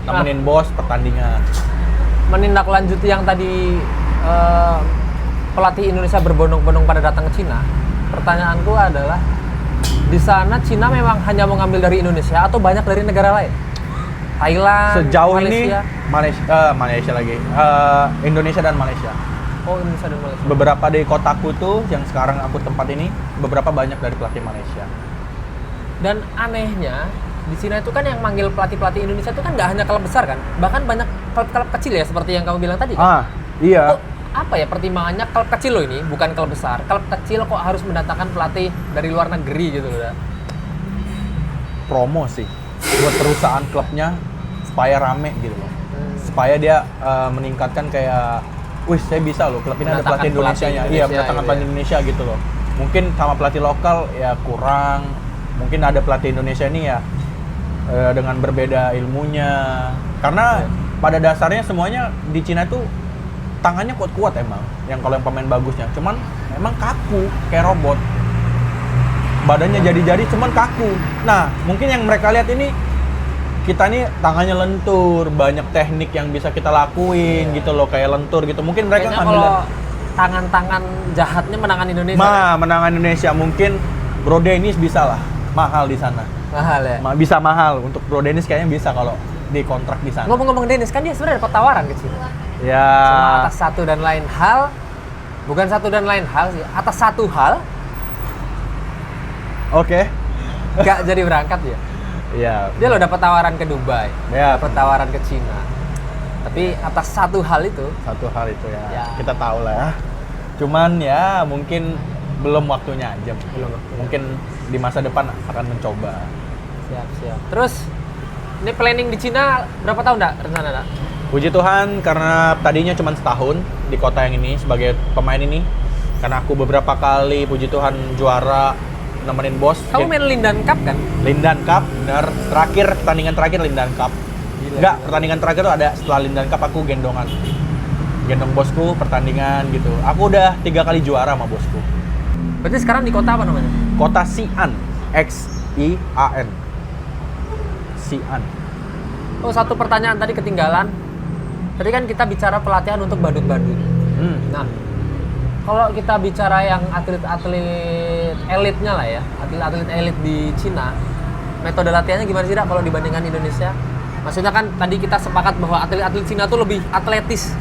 Nemenin bos pertandingan. Menindaklanjuti yang tadi pelatih Indonesia berbondong-bondong pada datang ke Cina, pertanyaanku adalah di sana Cina memang hanya mau ngambil dari Indonesia atau banyak dari negara lain? Thailand, Sejauh Malaysia. ini Malaysia lagi, Indonesia dan Malaysia. Oh, Indonesia dan Malaysia. Beberapa di kotaku tuh yang sekarang aku tempat ini, beberapa banyak dari pelatih Malaysia. Dan anehnya di Cina itu kan yang manggil pelatih-pelatih Indonesia itu kan nggak hanya klub besar kan, bahkan banyak klub-klub kecil ya seperti yang kamu bilang tadi kan? Iya. Kok apa ya pertimbangannya klub kecil loh ini, bukan klub besar. Klub kecil kok harus mendatangkan pelatih dari luar negeri gitu loh. Promo sih buat perusahaan klubnya supaya rame gitu loh. Supaya dia meningkatkan kayak, wih saya bisa loh, klub ini ada pelatih Indonesia-nya. Iya, mendatangkan pelatih Indonesia gitu loh. Mungkin sama pelatih lokal ya kurang. Mungkin ada pelatih Indonesia ini ya dengan berbeda ilmunya. Karena pada dasarnya semuanya di Cina tuh tangannya kuat-kuat emang. Yang kalau yang pemain bagusnya, cuman emang kaku kayak robot. Badannya jadi-jadi cuman kaku. Nah, mungkin yang mereka lihat ini kita nih tangannya lentur, banyak teknik yang bisa kita lakuin gitu loh, kayak lentur gitu. Mungkin mereka kayaknya ngambil kalau tangan-tangan jahatnya menangan Indonesia. menangan Indonesia mungkin Bro Dennis bisa lah, mahal di sana. Mahal ya. Bisa mahal untuk Bro Dennis kayaknya bisa kalau dikontrak di sana. Ngomong-ngomong Dennis, kan dia sebenarnya dapat tawaran ke Cina. Ya. Cuma atas satu dan lain hal, bukan satu dan lain hal sih, atas satu hal Oke. nggak jadi berangkat ya. Iya. Dia lo dapat tawaran ke Dubai, Ya. dapat tawaran ke Cina. Tapi atas satu hal itu, Satu hal itu ya. Ya. Kita tahu lah ya. Cuman ya mungkin belum waktunya aja. Belum waktunya. Mungkin di masa depan akan mencoba. siap. Terus ini planning di Cina berapa tahun dak rencana dak? Puji Tuhan karena tadinya cuma setahun di kota yang ini sebagai pemain ini. Karena aku beberapa kali puji Tuhan juara nemenin bos. Kamu main Lindan Cup kan? Lindan Cup, benar. Pertandingan terakhir Lindan Cup. Enggak, pertandingan terakhir tuh ada setelah Lindan Cup aku gendong bosku pertandingan gitu. Aku udah 3 kali juara sama bosku. Berarti sekarang di kota apa namanya? Kota Xi'an, Xian. Xi'an. Oh, satu pertanyaan tadi ketinggalan. Tadi kan kita bicara pelatihan untuk badut-badut. Nah, kalau kita bicara yang atlet-atlet elitnya lah ya, atlet-atlet elit di Cina, metode latihannya gimana sih dak kalau dibandingkan Indonesia? Maksudnya kan tadi kita sepakat bahwa atlet-atlet Cina tuh lebih atletis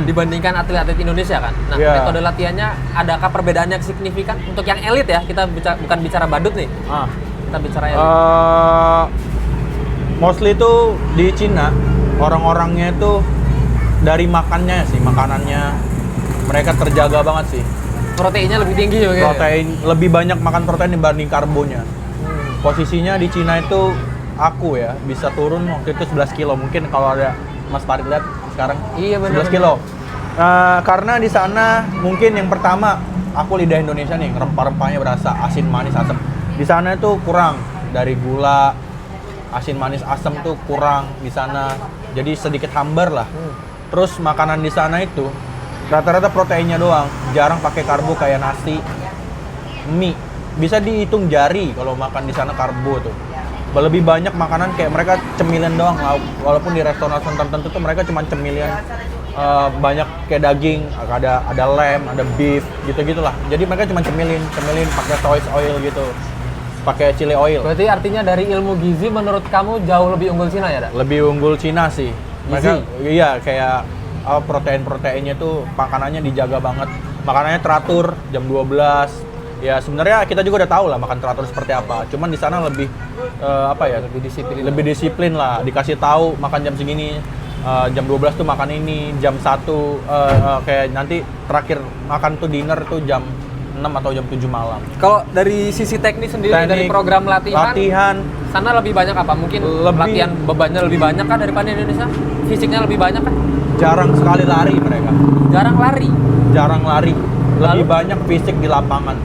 dibandingkan atlet-atlet Indonesia kan. Nah, metode latihannya adakah perbedaannya signifikan untuk yang elit ya? Kita bukan bicara badut nih. Kita bicara elit. Mostly tuh di Cina orang-orangnya itu dari makanannya mereka terjaga banget sih. Proteinnya lebih tinggi juga. Protein lebih banyak makan protein dibanding karbonya. Posisinya di Cina itu aku ya bisa turun waktu itu 11 kilo. Mungkin kalau ada Mas Farid lihat sekarang Iya, bener, 11 kilo. Karena di sana mungkin yang pertama aku lidah Indonesia nih, rempah-rempahnya berasa asin, manis, asam. Di sana itu kurang dari gula, asin, manis, asam tuh kurang di sana. Jadi sedikit hambar lah. Terus makanan di sana itu rata-rata proteinnya doang, jarang pakai karbo kayak nasi, mie. Bisa dihitung jari kalau makan di sana karbo tuh. Lebih banyak makanan kayak mereka cemilan doang, walaupun di restoran tertentu tuh mereka cuma cemilan. Banyak kayak daging, ada lem, ada beef, gitu-gitulah. Jadi mereka cuma cemilin pakai soy oil gitu, pakai chili oil. Berarti artinya dari ilmu gizi menurut kamu jauh lebih unggul Cina ya, Dak? Lebih unggul Cina sih. Mereka, iya kayak protein-proteinnya tuh makanannya dijaga banget. Makanannya teratur jam 12. Ya sebenarnya kita juga udah tahu lah makan teratur seperti apa. Cuman di sana lebih lebih disiplin lah. Dikasih tahu makan jam segini. Jam 12 tuh makan ini, jam 1 kayak nanti terakhir makan tuh dinner tuh jam 6 atau jam 7 malam. Kalau dari sisi teknis sendiri, dari program latihan, sana lebih banyak apa? Mungkin latihan bebannya lebih banyak kan daripada Indonesia? Fisiknya lebih banyak kan? Jarang sekali lari mereka. Jarang lari? Jarang lari. Lebih banyak fisik di lapangan.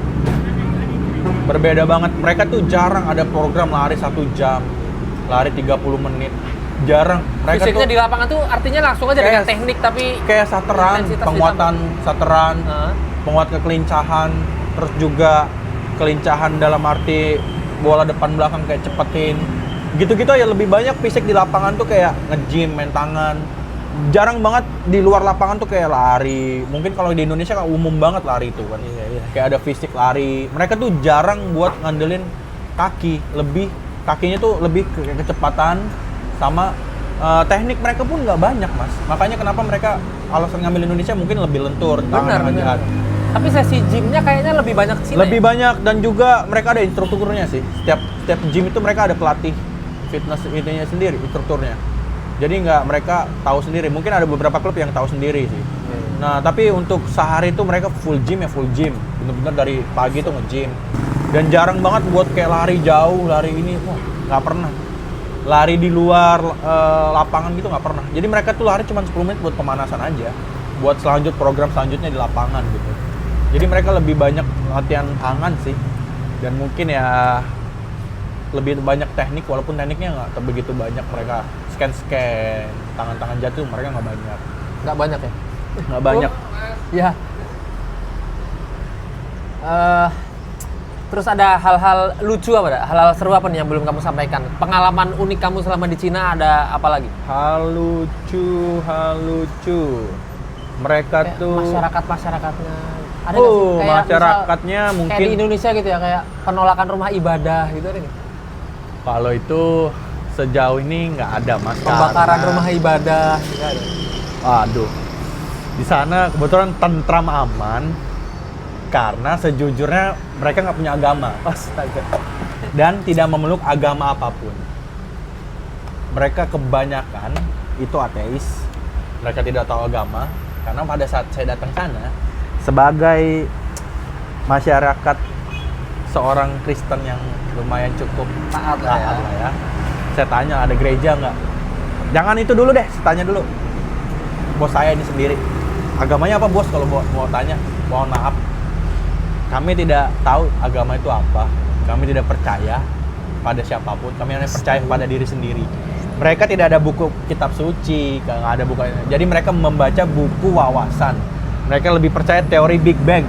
Berbeda banget. Mereka tuh jarang ada program lari 1 jam, lari 30 menit. Jarang. Mereka fisiknya tuh di lapangan tuh artinya langsung aja dengan teknik, tapi kayak sateran, penguatan sateran, penguat kekelincahan, terus juga kelincahan dalam arti bola depan belakang kayak cepetin. Gitu-gitu ya, lebih banyak fisik di lapangan tuh kayak nge-gym, main tangan. Jarang banget di luar lapangan tuh kayak lari. Mungkin kalau di Indonesia kan umum banget lari itu kan. Iya. Kayak ada fisik lari. Mereka tuh jarang buat ngandelin kaki, kakinya tuh lebih ke kecepatan sama teknik mereka pun nggak banyak, Mas. Makanya kenapa mereka alasan ngambil Indonesia mungkin lebih lentur, benar. Tapi sesi gymnya kayaknya lebih banyak sih. Lebih banyak, dan juga mereka ada instrukturnya sih. Setiap gym itu mereka ada pelatih fitness itunya sendiri, instrukturnya. Jadi nggak mereka tahu sendiri. Mungkin ada beberapa klub yang tahu sendiri sih. Nah, tapi untuk sehari itu mereka full gym. Bener-bener dari pagi tuh nge-gym. Dan jarang banget buat kayak lari jauh, lari ini, wah nggak pernah. Lari di luar lapangan gitu nggak pernah. Jadi mereka tuh lari cuma 10 menit buat pemanasan aja. Buat program selanjutnya di lapangan gitu. Jadi mereka lebih banyak latihan tangan sih. Dan mungkin ya lebih banyak teknik, walaupun tekniknya nggak begitu banyak. Mereka scan tangan-tangan jatuh mereka nggak banyak. Nggak banyak ya? Nggak banyak. Ya. Terus ada hal-hal lucu apa, Dak? Hal-hal seru apa nih yang belum kamu sampaikan? Pengalaman unik kamu selama di Cina ada apa lagi? Hal lucu. Mereka kayak tuh masyarakatnya. Ada nggak sih? Kayak masyarakatnya misal, mungkin kayak di Indonesia gitu ya, kayak penolakan rumah ibadah gitu ada nggak? Kalau itu sejauh ini nggak ada, Mas. Pembakaran rumah ibadah nggak ada. Waduh. Di sana kebetulan tentram, aman. Karena sejujurnya mereka nggak punya agama. Astaga. Dan tidak memeluk agama apapun. Mereka kebanyakan itu ateis. Mereka tidak tahu agama. Karena pada saat saya datang sana, sebagai masyarakat seorang Kristen yang lumayan cukup taat lah ya. Saya tanya, ada gereja nggak? Jangan itu dulu deh, saya tanya dulu. Bos saya ini sendiri. Agamanya apa, Bos? Kalau mau tanya, mohon maaf. Kami tidak tahu agama itu apa. Kami tidak percaya pada siapapun. Kami hanya percaya pada diri sendiri. Mereka tidak ada buku kitab suci, nggak ada buku. Jadi mereka membaca buku wawasan. Mereka lebih percaya teori Big Bang.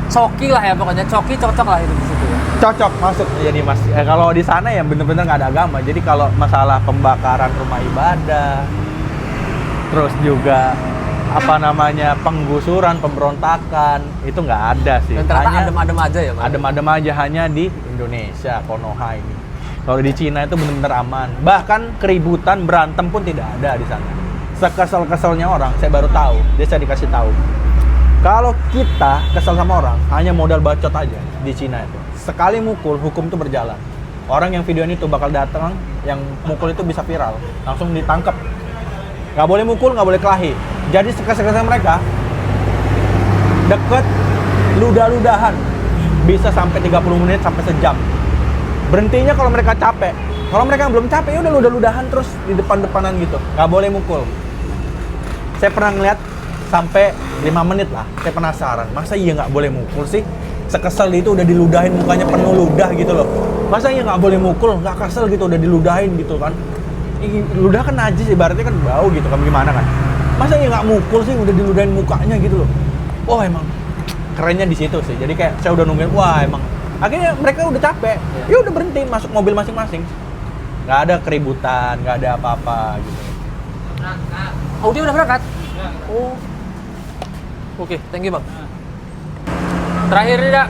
Coki lah ya pokoknya. Coki cocok lah itu di situ ya. Cocok masuk jadi, Mas. Kalau di sana ya bener-bener nggak ada agama. Jadi kalau masalah pembakaran rumah ibadah, terus juga penggusuran, pemberontakan, itu nggak ada sih. Dan ternyata adem-adem aja ya, Mas? Adem-adem aja, hanya di Indonesia, Konoha ini. Kalau di Cina itu benar-benar aman. Bahkan keributan, berantem pun tidak ada di sana. Sekesel-keselnya orang, saya baru tahu. Saya dikasih tahu. Kalau kita kesel sama orang, hanya modal bacot aja di Cina itu. Sekali mukul, hukum itu berjalan. Orang yang video ini tuh bakal datang, yang mukul itu bisa viral. Langsung ditangkap. Nggak boleh mukul, nggak boleh kelahi. Jadi sekesel-kesel mereka deket ludah-ludahan bisa sampai 30 menit sampai sejam. Berhentinya kalau mereka capek. Kalau mereka belum capek, ya udah ludah-ludahan terus di depan-depanan gitu. Nggak boleh mukul. Saya pernah ngeliat sampai 5 menit lah. Saya penasaran, masa iya nggak boleh mukul sih? Sekesel itu udah diludahin, mukanya penuh ludah gitu loh. Masa iya nggak boleh mukul? Nggak kesel gitu, udah diludahin gitu kan. Ludah kan najis, ibaratnya kan bau gitu kan, gimana kan. Masa iya nggak mukul sih, udah diludahin mukanya gitu loh. Oh emang kerennya di situ sih. Jadi kayak saya udah nungguin, wah emang. Akhirnya mereka udah capek, ya udah berhenti masuk mobil masing-masing. Nggak ada keributan, nggak ada apa-apa gitu. Oh, dia udah berangkat? Oh. Oke, thank you Bang. Terakhir nih, Dak,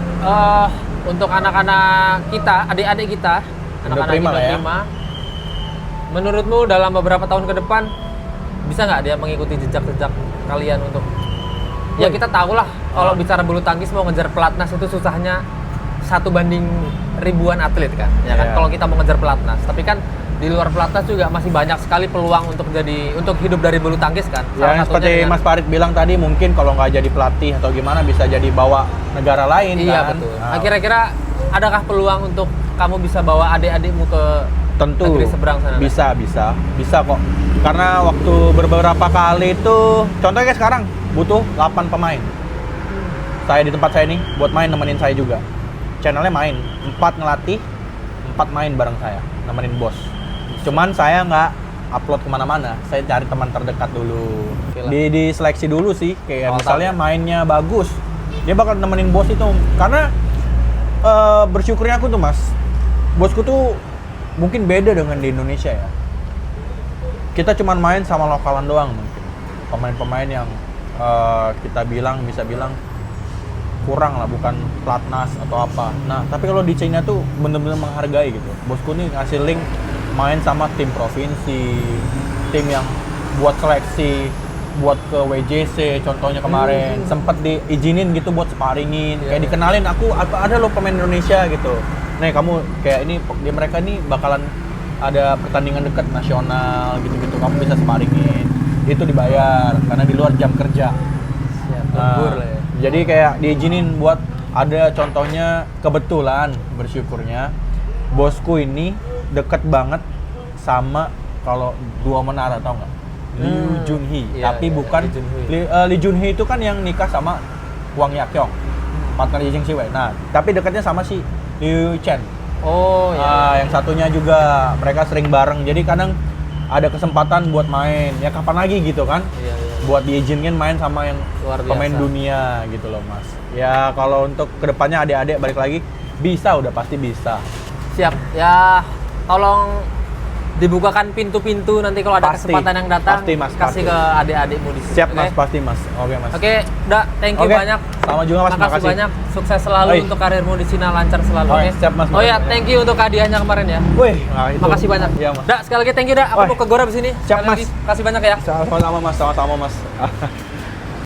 untuk anak-anak kita, adik-adik kita, anak-anak Prima Indo lah ya. Prima, menurutmu dalam beberapa tahun ke depan bisa nggak dia mengikuti jejak-jejak kalian untuk ya kita tahu lah kalau bicara bulu tangkis mau ngejar pelatnas itu susahnya 1 banding ribuan atlet kan, ya kan? Iya. Kalau kita mau ngejar pelatnas, tapi kan di luar pelatnas juga masih banyak sekali peluang untuk hidup dari bulu tangkis kan. Ya, seperti Mas Farid bilang tadi, mungkin kalau nggak jadi pelatih atau gimana bisa jadi bawa negara lain iya, kan. betul. Nah, Kira-kira adakah peluang untuk kamu bisa bawa adik-adikmu ke tentu negeri seberang sana? bisa kok. Karena waktu beberapa kali itu, contohnya kayak sekarang butuh 8 pemain. Saya di tempat saya nih buat main, nemenin saya juga. Channelnya main, 4 ngelatih, 4 main bareng saya, nemenin bos. Cuman saya nggak upload kemana-mana, saya cari teman terdekat dulu. Gila. Di seleksi dulu sih, kayak Awal misalnya tahun. mainnya bagus, dia bakal nemenin bos itu. Karena bersyukurnya aku tuh Mas, bosku tuh mungkin beda dengan di Indonesia ya. Kita cuman main sama lokalan doang mungkin. Pemain-pemain yang kita bisa bilang kurang lah, bukan pelatnas atau apa. Nah, tapi kalau di China tuh bener-bener menghargai gitu. Bosku nih ngasih link main sama tim provinsi, tim yang buat seleksi, buat ke WJC contohnya kemarin. Sempet diizinin gitu buat sparingin, Iya, kayak iya. dikenalin aku ada lo pemain Indonesia gitu. Nih kamu kayak ini, mereka nih bakalan ada pertandingan dekat nasional gitu-gitu, kamu bisa sparingin. Itu dibayar karena di luar jam kerja. Siap, Nah, lembur lah ya. jadi kayak diizinin buat ada contohnya, kebetulan bersyukurnya bosku ini deket banget sama kalau Dua Menara, tau nggak? Liu Junhee, Iya, tapi iya, bukan Lee Junhee. Lee Junhee itu kan yang nikah sama Wang Yakyong, partner Jing Siwei. Nah, tapi dekatnya sama si Liu Chen. Oh ya. Yang satunya juga mereka sering bareng. Jadi kadang ada kesempatan buat main. Ya kapan lagi gitu kan? Iya, iya. Buat diizinin main sama yang Luar biasa. pemain dunia gitu loh Mas. Ya kalau untuk kedepannya adik-adik balik lagi bisa, udah pasti bisa. Siap. Ya, tolong dibukakan pintu-pintu nanti kalau ada Pasti. kesempatan yang datang, Pasti, Mas, kasih pasti. ke adik-adikmu di sini. Siap oke? Mas, pasti Mas. Oke Mas. Oke, udah, thank you Oke. banyak. Sama juga Mas, Makasih makasih. banyak. Sukses selalu Oi. untuk karirmu di Cina, lancar selalu. Oke, oke? siap, Mas. Oh ya, thank you untuk hadiahnya kemarin ya. Wih, nah itu. Makasih banyak. Iya Mas. Dak, sekali lagi thank you, Dak. Aku Oi. mau ke Gora di sini. Siap, Sekali Mas. lagi, kasih banyak ya. Sama-sama Mas, sama-sama Mas.